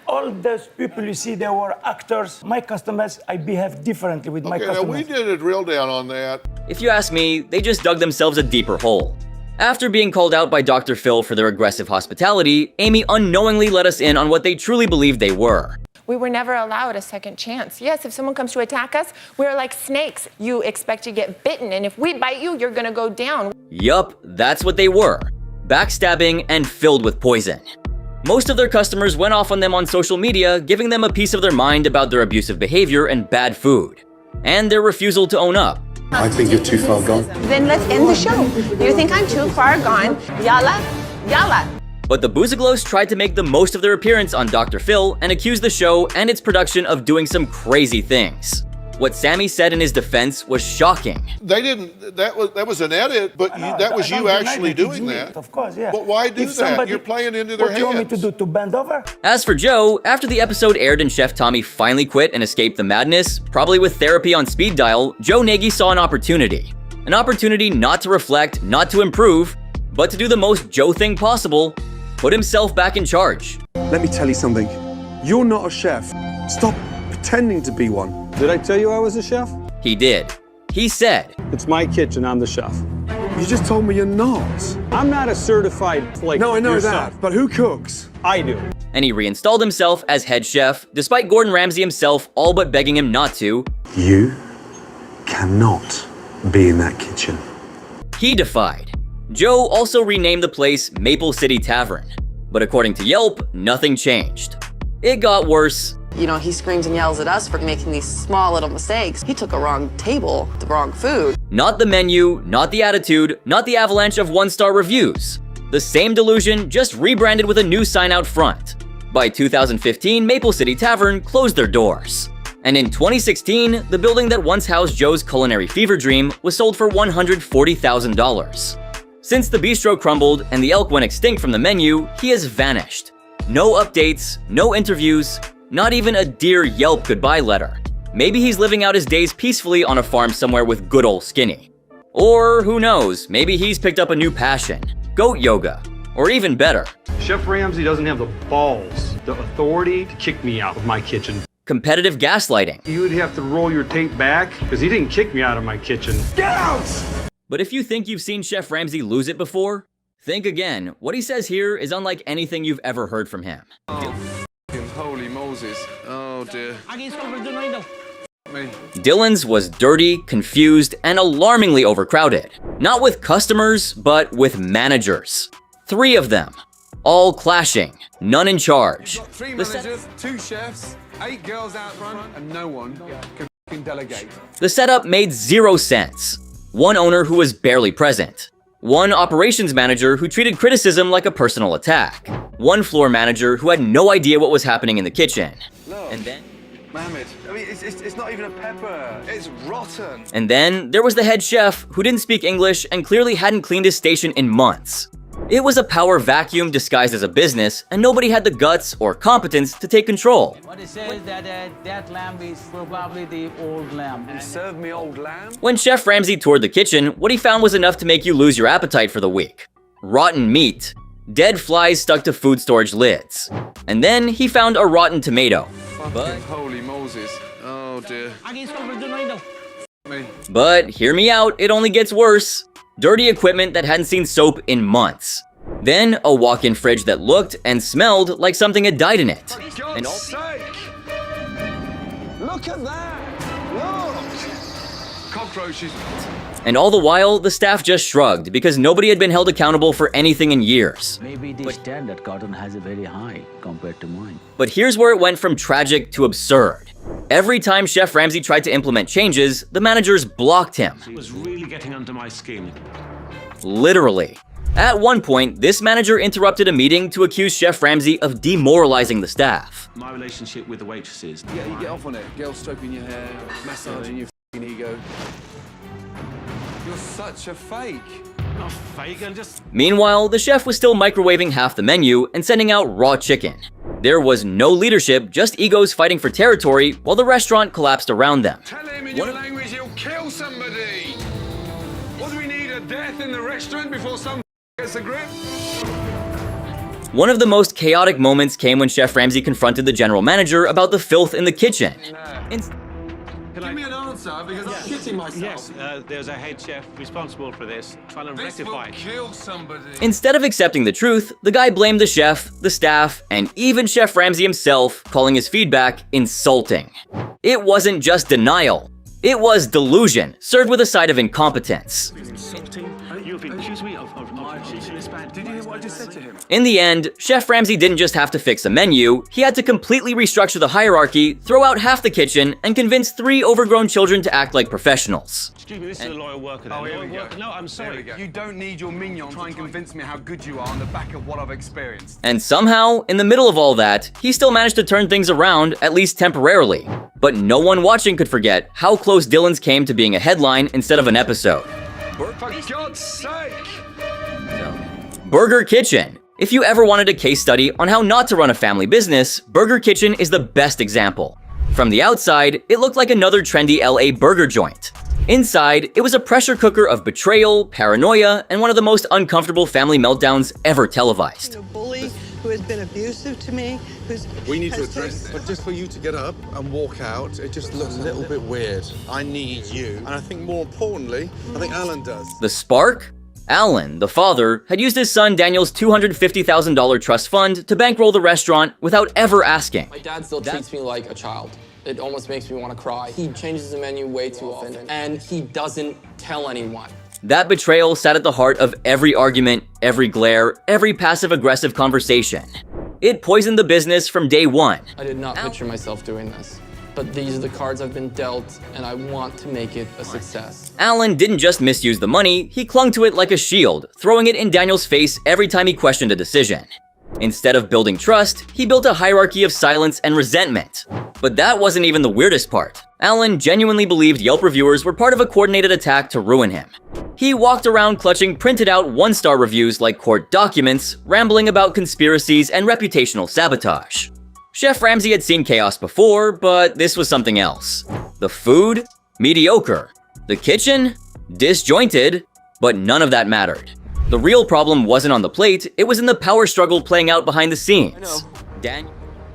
All those people you see, they were actors. My customers, I behave differently with my customers. Now we did a drill down on that. If you ask me, they just dug themselves a deeper hole. After being called out by Dr. Phil for their aggressive hospitality, Amy unknowingly let us in on what they truly believed they were. We were never allowed a second chance. Yes, if someone comes to attack us, we're like snakes. You expect to get bitten, and if we bite you, you're gonna go down. Yup, that's what they were. Backstabbing and filled with poison. Most of their customers went off on them on social media, giving them a piece of their mind about their abusive behavior and bad food, and their refusal to own up. I think you're too far gone. Then let's end the show. You think I'm too far gone? Yalla, yalla. But the Bouziglos tried to make the most of their appearance on Dr. Phil and accused the show and its production of doing some crazy things. What Sammy said in his defense was shocking. They didn't. That was an edit, but that was you actually doing that. Of course, yeah. But why do that? You're playing into their hands. What do you want me to do? To bend over? As for Joe, after the episode aired and Chef Tommy finally quit and escaped the madness, probably with therapy on speed dial, Joe Nagy saw an opportunity. An opportunity not to reflect, not to improve, but to do the most Joe thing possible, put himself back in charge. Let me tell you something. You're not a chef. Stop pretending to be one. Did I tell you I was a chef? He did. He said, It's my kitchen, I'm the chef. You just told me you're not. I'm not a certified like No, I know yourself. that, but who cooks? I do. And he reinstalled himself as head chef, despite Gordon Ramsay himself all but begging him not to. You cannot be in that kitchen. He defied. Joe also renamed the place Maple City Tavern. But according to Yelp, nothing changed. It got worse. You know, he screams and yells at us for making these small little mistakes. He took a wrong table, the wrong food. Not the menu, not the attitude, not the avalanche of one-star reviews. The same delusion, just rebranded with a new sign out front. By 2015, Maple City Tavern closed their doors. And in 2016, the building that once housed Joe's culinary fever dream was sold for $140,000. Since the bistro crumbled and the elk went extinct from the menu, he has vanished. No updates, no interviews, not even a Dear Yelp goodbye letter. Maybe he's living out his days peacefully on a farm somewhere with good old Skinny. Or who knows, maybe he's picked up a new passion, goat yoga, or even better. Chef Ramsay doesn't have the balls, the authority to kick me out of my kitchen. Competitive gaslighting. You would have to roll your tape back, because he didn't kick me out of my kitchen. Get out! But if you think you've seen Chef Ramsay lose it before, think again. What he says here is unlike anything you've ever heard from him. Holy Moses. Oh dear. Dylan's was dirty, confused, and alarmingly overcrowded. Not with customers, but with managers. 3 of them. All clashing, none in charge. 3 managers, 2 chefs, 8 girls out front, and no one can delegate. The setup made 0 sense. 1 owner who was barely present. 1 operations manager who treated criticism like a personal attack. 1 floor manager who had no idea what was happening in the kitchen. Look, and then, Mohammed, I mean, it's not even a pepper. It's rotten. And then there was the head chef who didn't speak English and clearly hadn't cleaned his station in months. It was a power vacuum disguised as a business, and nobody had the guts or competence to take control. What it says that that lamb is probably the old lamb. You serve me old lamb? When Chef Ramsay toured the kitchen, what he found was enough to make you lose your appetite for the week. Rotten meat, dead flies stuck to food storage lids. And then he found a rotten tomato. Fucking holy Moses. Oh dear. But hear me out, it only gets worse. Dirty equipment that hadn't seen soap in months. Then a walk-in fridge that looked and smelled like something had died in it. And all Look at that! Look! Cockroaches. And all the while, the staff just shrugged because nobody had been held accountable for anything in years. Maybe the standard Cotton has a very high compared to mine. But here's where it went from tragic to absurd. Every time Chef Ramsay tried to implement changes, the managers blocked him. It was really getting under my skin. Literally. At one point, this manager interrupted a meeting to accuse Chef Ramsay of demoralizing the staff. My relationship with the waitresses. Yeah, you get off on it. Girls stroking your hair, massaging your f***ing ego. You're such a fake. Not fake, I'm just... Meanwhile, the chef was still microwaving half the menu and sending out raw chicken. There was no leadership, just egos fighting for territory while the restaurant collapsed around them. Tell him in your language he'll kill somebody. What do we need, a death in the restaurant before some gets a grip? One of the most chaotic moments came when Chef Ramsay confronted the general manager about the filth in the kitchen. Give me an answer, because I'm shitting myself. Yes, there's a head chef responsible for this, trying to rectify it. This will kill somebody. Instead of accepting the truth, the guy blamed the chef, the staff, and even Chef Ramsay himself, calling his feedback insulting. It wasn't just denial. It was delusion, served with a side of incompetence. Insulting? You've accused me of this bad. Did you hear what I just said to him? In the end, Chef Ramsay didn't just have to fix a menu, he had to completely restructure the hierarchy, throw out half the kitchen, and convince 3 overgrown children to act like professionals. Excuse me, this is a loyal worker. Oh, here we go. No, I'm sorry. You don't need your minion to try and convince me how good you are on the back of what I've experienced. And somehow, in the middle of all that, he still managed to turn things around, at least temporarily. But no one watching could forget how close Dylan's came to being a headline instead of an episode. For God's sake! Burger Kitchen. If you ever wanted a case study on how not to run a family business, Burger Kitchen is the best example. From the outside, it looked like another trendy LA burger joint. Inside, it was a pressure cooker of betrayal, paranoia, and one of the most uncomfortable family meltdowns ever televised. A bully who has been abusive to me, We need to address it. But just for you to get up and walk out, it just looks a little bit weird. I need you. And I think more importantly, I think Alan does. The spark? Alan, the father, had used his son Daniel's $250,000 trust fund to bankroll the restaurant without ever asking. My dad still treats me like a child. It almost makes me want to cry. He changes the menu way too often, and he doesn't tell anyone. That betrayal sat at the heart of every argument, every glare, every passive-aggressive conversation. It poisoned the business from day one. I did not picture myself doing this, but these are the cards I've been dealt, and I want to make it a success. Alan didn't just misuse the money, he clung to it like a shield, throwing it in Daniel's face every time he questioned a decision. Instead of building trust, he built a hierarchy of silence and resentment. But that wasn't even the weirdest part. Alan genuinely believed Yelp reviewers were part of a coordinated attack to ruin him. He walked around clutching printed out one-star reviews like court documents, rambling about conspiracies and reputational sabotage. Chef Ramsay had seen chaos before, but this was something else. The food? Mediocre. The kitchen? Disjointed. But none of that mattered. The real problem wasn't on the plate, it was in the power struggle playing out behind the scenes.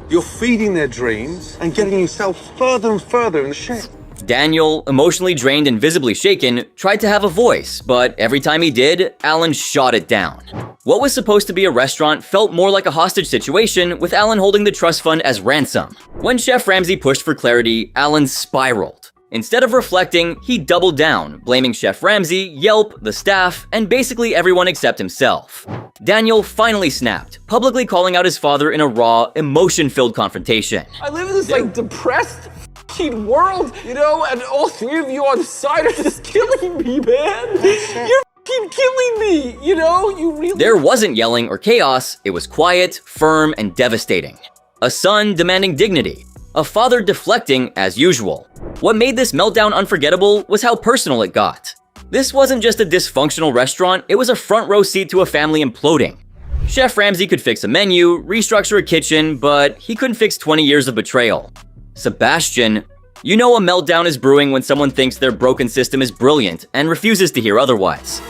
You're feeding their dreams and getting yourself further and further in the shit. Daniel, emotionally drained and visibly shaken, tried to have a voice, but every time he did, Alan shot it down. What was supposed to be a restaurant felt more like a hostage situation, with Alan holding the trust fund as ransom. When Chef Ramsay pushed for clarity, Alan spiraled. Instead of reflecting, he doubled down, blaming Chef Ramsay, Yelp, the staff, and basically everyone except himself. Daniel finally snapped, publicly calling out his father in a raw, emotion-filled confrontation. I live in this like depressed f***ing world, you know, and all 3 of you on the side are just killing me, man. You're f***ing killing me, you know, you really— There wasn't yelling or chaos, it was quiet, firm, and devastating. A son demanding dignity. A father deflecting as usual. What made this meltdown unforgettable was how personal it got. This wasn't just a dysfunctional restaurant, it was a front row seat to a family imploding. Chef Ramsay could fix a menu, restructure a kitchen, but he couldn't fix 20 years of betrayal. Sebastian, you know a meltdown is brewing when someone thinks their broken system is brilliant and refuses to hear otherwise.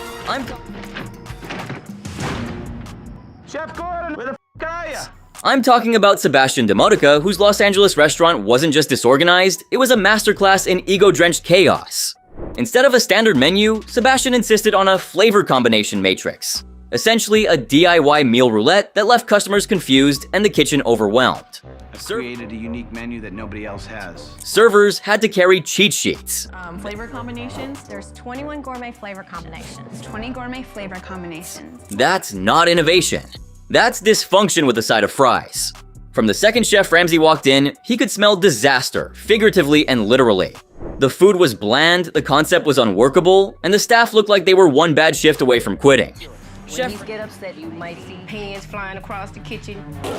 Chef Gordon, where the f are ya? I'm talking about Sebastian Demodica, whose Los Angeles restaurant wasn't just disorganized, it was a masterclass in ego-drenched chaos. Instead of a standard menu, Sebastian insisted on a flavor combination matrix. Essentially a DIY meal roulette that left customers confused and the kitchen overwhelmed. I've created a unique menu that nobody else has. Servers had to carry cheat sheets. Flavor combinations. There's 21 gourmet flavor combinations. 20 gourmet flavor combinations. That's not innovation. That's dysfunction with a side of fries. From the second Chef Ramsay walked in, he could smell disaster, figuratively and literally. The food was bland, the concept was unworkable, and the staff looked like they were one bad shift away from quitting. When you get upset, you might see pans flying across the kitchen. You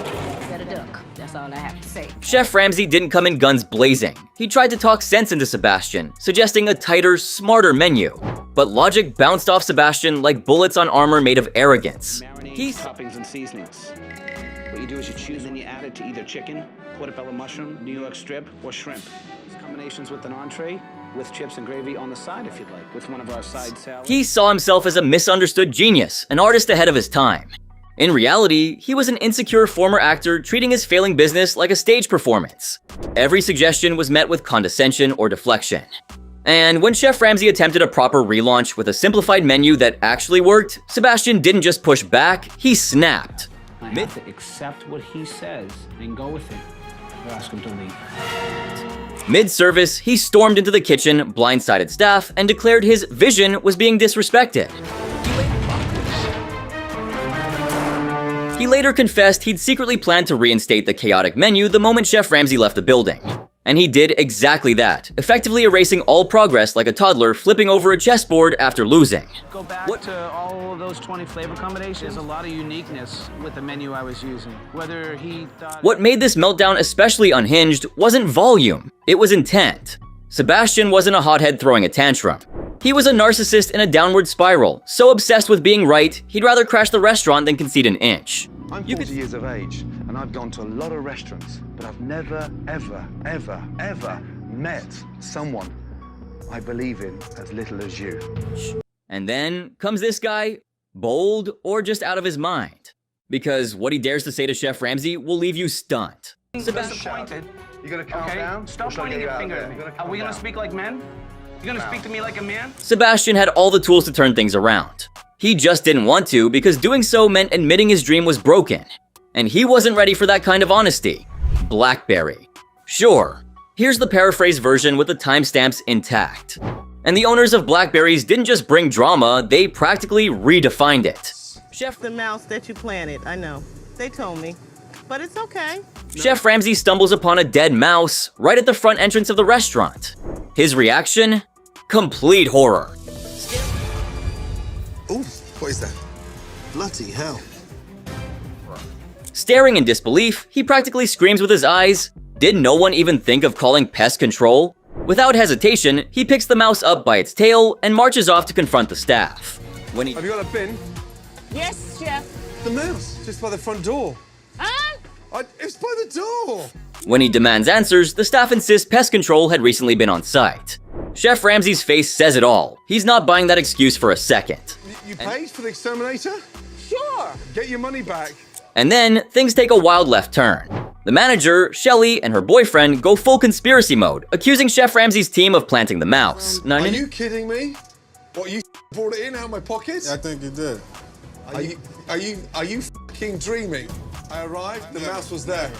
better duck. That's all I have to say. Chef Ramsay didn't come in guns blazing. He tried to talk sense into Sebastian, suggesting a tighter, smarter menu. But logic bounced off Sebastian like bullets on armor made of arrogance. Marinades, toppings, and seasonings. What you do is you choose and you add it to either chicken, portobello mushroom, New York strip, or shrimp. There's combinations with an entree, with chips and gravy on the side if you'd like, with one of our side salads. He saw himself as a misunderstood genius, an artist ahead of his time. In reality, he was an insecure former actor treating his failing business like a stage performance. Every suggestion was met with condescension or deflection. And when Chef Ramsay attempted a proper relaunch with a simplified menu that actually worked, Sebastian didn't just push back, he snapped. I have to accept what he says and go with it, or ask him to leave. Mid-service, he stormed into the kitchen, blindsided staff, and declared his vision was being disrespected. He later confessed he'd secretly planned to reinstate the chaotic menu the moment Chef Ramsay left the building. And he did exactly that, effectively erasing all progress like a toddler flipping over a chessboard after losing. Go back to all of those 20 flavor combinations. There's a lot of uniqueness with the menu I was using. Whether he thought... What made this meltdown especially unhinged wasn't volume, it was intent. Sebastian wasn't a hothead throwing a tantrum. He was a narcissist in a downward spiral, so obsessed with being right, he'd rather crash the restaurant than concede an inch. I'm 40 years of age, and I've gone to a lot of restaurants, but I've never, ever met someone I believe in as little as you. And then comes this guy, bold or just out of his mind. Because what he dares to say to Chef Ramsay will leave you stunned. Disappointed. You gonna calm down? Stop pointing your finger at me. Are we gonna speak like men? You gonna speak to me like a man? Sebastian had all the tools to turn things around. He just didn't want to because doing so meant admitting his dream was broken. And he wasn't ready for that kind of honesty. BlackBerry. Sure, here's the paraphrased version with the timestamps intact. And the owners of BlackBerries didn't just bring drama, they practically redefined it. Chef, the mouse that you planted, I know. They told me. But it's okay. Chef Ramsay stumbles upon a dead mouse right at the front entrance of the restaurant. His reaction? Complete horror. Ooh, what is that? Bloody hell. Staring in disbelief, he practically screams with his eyes, "Did no one even think of calling pest control?" Without hesitation, he picks the mouse up by its tail and marches off to confront the staff. Have you got a bin? Yes, Chef. The mouse, just by the front door. It's by the door! When he demands answers, the staff insists pest control had recently been on site. Chef Ramsay's face says it all. He's not buying that excuse for a second. You paid for the exterminator? Sure. Get your money back. And then, things take a wild left turn. The manager, Shelly, and her boyfriend go full conspiracy mode, accusing Chef Ramsay's team of planting the mouse. Are you kidding me? What, you brought it in out of my pocket? I think you did. Are you f***ing dreaming? I arrived, the mouse was there.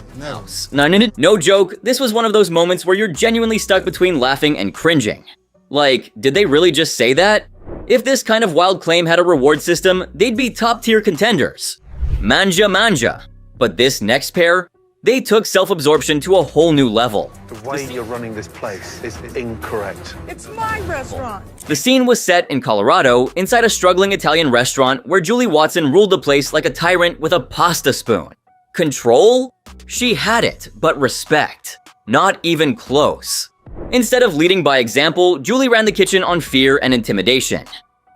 No joke, this was one of those moments where you're genuinely stuck between laughing and cringing. Like, did they really just say that? If this kind of wild claim had a reward system, they'd be top-tier contenders. Manja. But this next pair? They took self-absorption to a whole new level. The way you're running this place is incorrect. It's my restaurant. The scene was set in Colorado, inside a struggling Italian restaurant where Julie Watson ruled the place like a tyrant with a pasta spoon. Control? She had it, but respect. Not even close. Instead of leading by example, Julie ran the kitchen on fear and intimidation.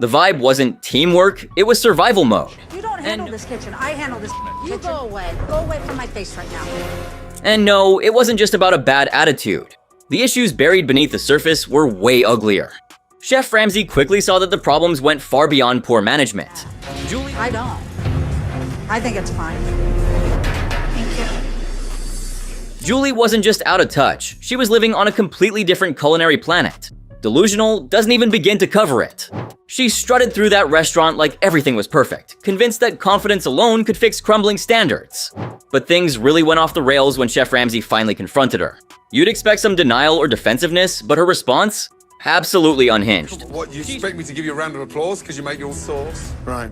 The vibe wasn't teamwork, it was survival mode. You don't handle this kitchen. I handle this kitchen. You go away. Go away from my face right now. And no, it wasn't just about a bad attitude. The issues buried beneath the surface were way uglier. Chef Ramsay quickly saw that the problems went far beyond poor management. I don't. I think it's fine. Julie wasn't just out of touch, she was living on a completely different culinary planet. Delusional doesn't even begin to cover it. She strutted through that restaurant like everything was perfect, convinced that confidence alone could fix crumbling standards. But things really went off the rails when Chef Ramsay finally confronted her. You'd expect some denial or defensiveness, but her response? Absolutely unhinged. What, you expect me to give you a round of applause because you make your sauce? Right.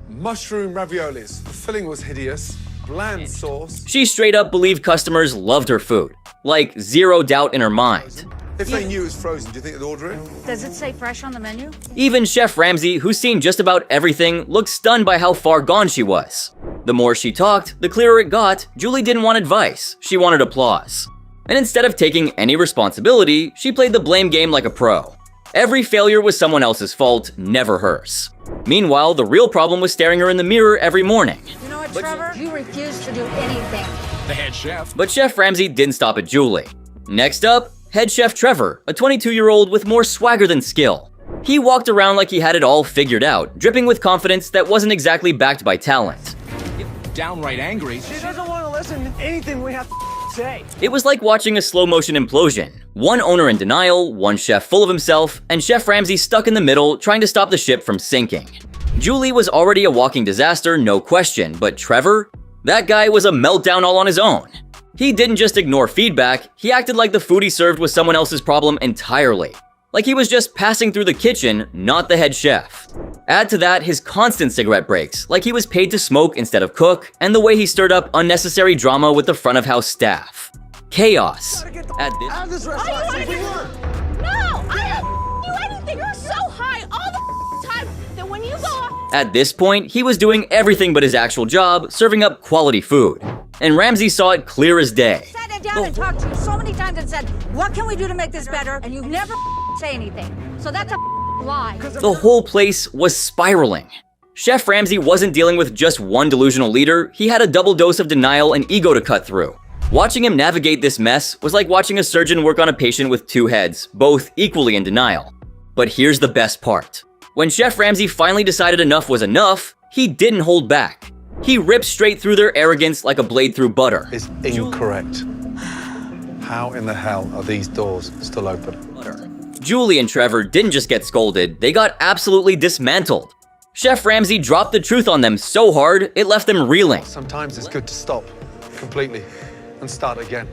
Mushroom raviolis. The filling was hideous. Bland sauce. She straight up believed customers loved her food. Like, zero doubt in her mind. If they knew it was frozen, do you think they'd order it? Does it say fresh on the menu? Even Chef Ramsay, who's seen just about everything, looked stunned by how far gone she was. The more she talked, the clearer it got. Julie didn't want advice, she wanted applause. And instead of taking any responsibility, she played the blame game like a pro. Every failure was someone else's fault, never hers. Meanwhile, the real problem was staring her in the mirror every morning. You know what, Trevor? You refuse to do anything. The head chef. But Chef Ramsay didn't stop at Julie. Next up, head chef Trevor, a 22-year-old with more swagger than skill. He walked around like he had it all figured out, dripping with confidence that wasn't exactly backed by talent. Downright angry. She doesn't want to listen to anything we have to say. It was like watching a slow-motion implosion. One owner in denial, one chef full of himself, and Chef Ramsay stuck in the middle trying to stop the ship from sinking. Julie was already a walking disaster, no question, but Trevor? That guy was a meltdown all on his own. He didn't just ignore feedback, he acted like the food he served was someone else's problem entirely. Like he was just passing through the kitchen, not the head chef. Add to that his constant cigarette breaks, like he was paid to smoke instead of cook, and the way he stirred up unnecessary drama with the front of house staff. Chaos. At this No, I don't do anything. You're so high all the time that when you go off. At this point, he was doing everything but his actual job, serving up quality food. And Ramsay saw it clear as day. Sat it down and talked to you so many times and said, what can we do to make this better? And you never say anything. So that's a lie. The whole place was spiraling. Chef Ramsay wasn't dealing with just one delusional leader, he had a double dose of denial and ego to cut through. Watching him navigate this mess was like watching a surgeon work on a patient with two heads, both equally in denial. But here's the best part. When Chef Ramsay finally decided enough was enough, he didn't hold back. He ripped straight through their arrogance like a blade through butter. It's incorrect. How in the hell are these doors still open? Julie and Trevor didn't just get scolded, they got absolutely dismantled. Chef Ramsay dropped the truth on them so hard, it left them reeling. Sometimes it's good to stop completely and start again.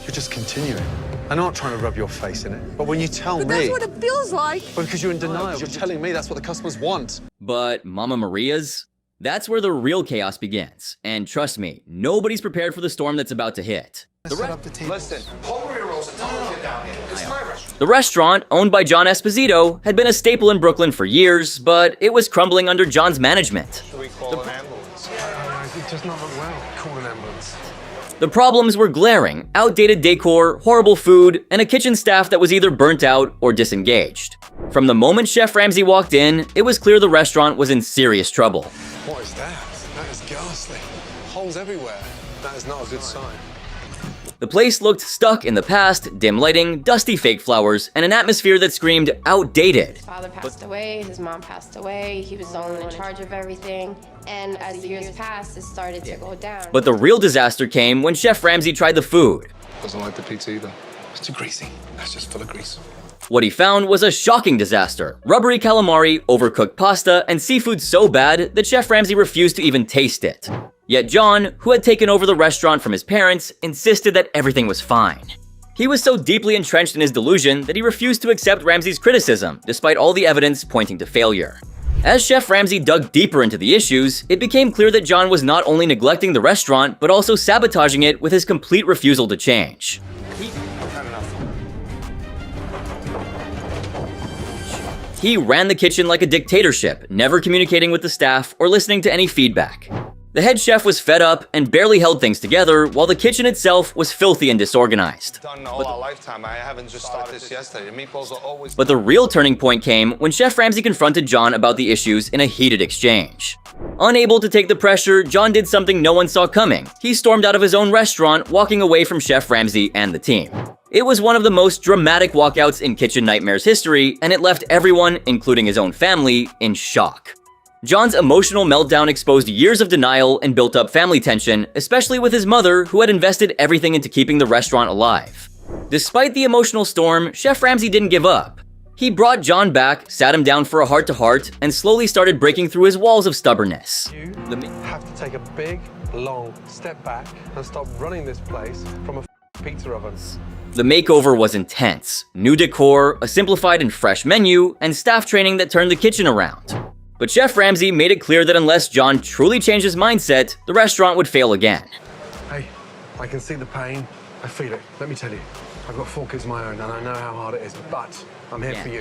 You're just continuing. I'm not trying to rub your face in it, but when you tell me... That's what it feels like. Because you're in denial. You're telling me that's what the customers want. But Mama Maria's? That's where the real chaos begins. And trust me, nobody's prepared for the storm that's about to hit. Listen, pull your rolls and tell them to get down here. It's my restaurant. The restaurant, owned by John Esposito, had been a staple in Brooklyn for years, but it was crumbling under John's management. Should we call an ambulance? It does not look well. Call an ambulance. The problems were glaring: outdated decor, horrible food, and a kitchen staff that was either burnt out or disengaged. From the moment Chef Ramsay walked in, it was clear the restaurant was in serious trouble. What is that? That is ghastly. Holes everywhere. That is not a good sign. The place looked stuck in the past, dim lighting, dusty fake flowers, and an atmosphere that screamed outdated. His father passed away, his mom passed away, he was the one in charge of everything, and as the years passed, it started to go down. But the real disaster came when Chef Ramsay tried the food. Doesn't like the pizza either. It's too greasy. That's just full of grease. What he found was a shocking disaster: rubbery calamari, overcooked pasta, and seafood so bad that Chef Ramsay refused to even taste it. Yet John, who had taken over the restaurant from his parents, insisted that everything was fine. He was so deeply entrenched in his delusion that he refused to accept Ramsay's criticism, despite all the evidence pointing to failure. As Chef Ramsay dug deeper into the issues, it became clear that John was not only neglecting the restaurant, but also sabotaging it with his complete refusal to change. He ran the kitchen like a dictatorship, never communicating with the staff or listening to any feedback. The head chef was fed up and barely held things together, while the kitchen itself was filthy and disorganized. Done all our lifetime. I haven't just started this yesterday. The meatballs are always... But the real turning point came when Chef Ramsay confronted John about the issues in a heated exchange. Unable to take the pressure, John did something no one saw coming. He stormed out of his own restaurant, walking away from Chef Ramsay and the team. It was one of the most dramatic walkouts in Kitchen Nightmares history, and it left everyone, including his own family, in shock. John's emotional meltdown exposed years of denial and built up family tension, especially with his mother, who had invested everything into keeping the restaurant alive. Despite the emotional storm, Chef Ramsay didn't give up. He brought John back, sat him down for a heart-to-heart, and slowly started breaking through his walls of stubbornness. You have to take a big, long step back and stop running this place from a pizza oven. The makeover was intense. New decor, a simplified and fresh menu, and staff training that turned the kitchen around. But Chef Ramsay made it clear that unless John truly changed his mindset, the restaurant would fail again. Hey, I can see the pain. I feel it. Let me tell you, I've got 4 kids of my own and I know how hard it is, but I'm here for you.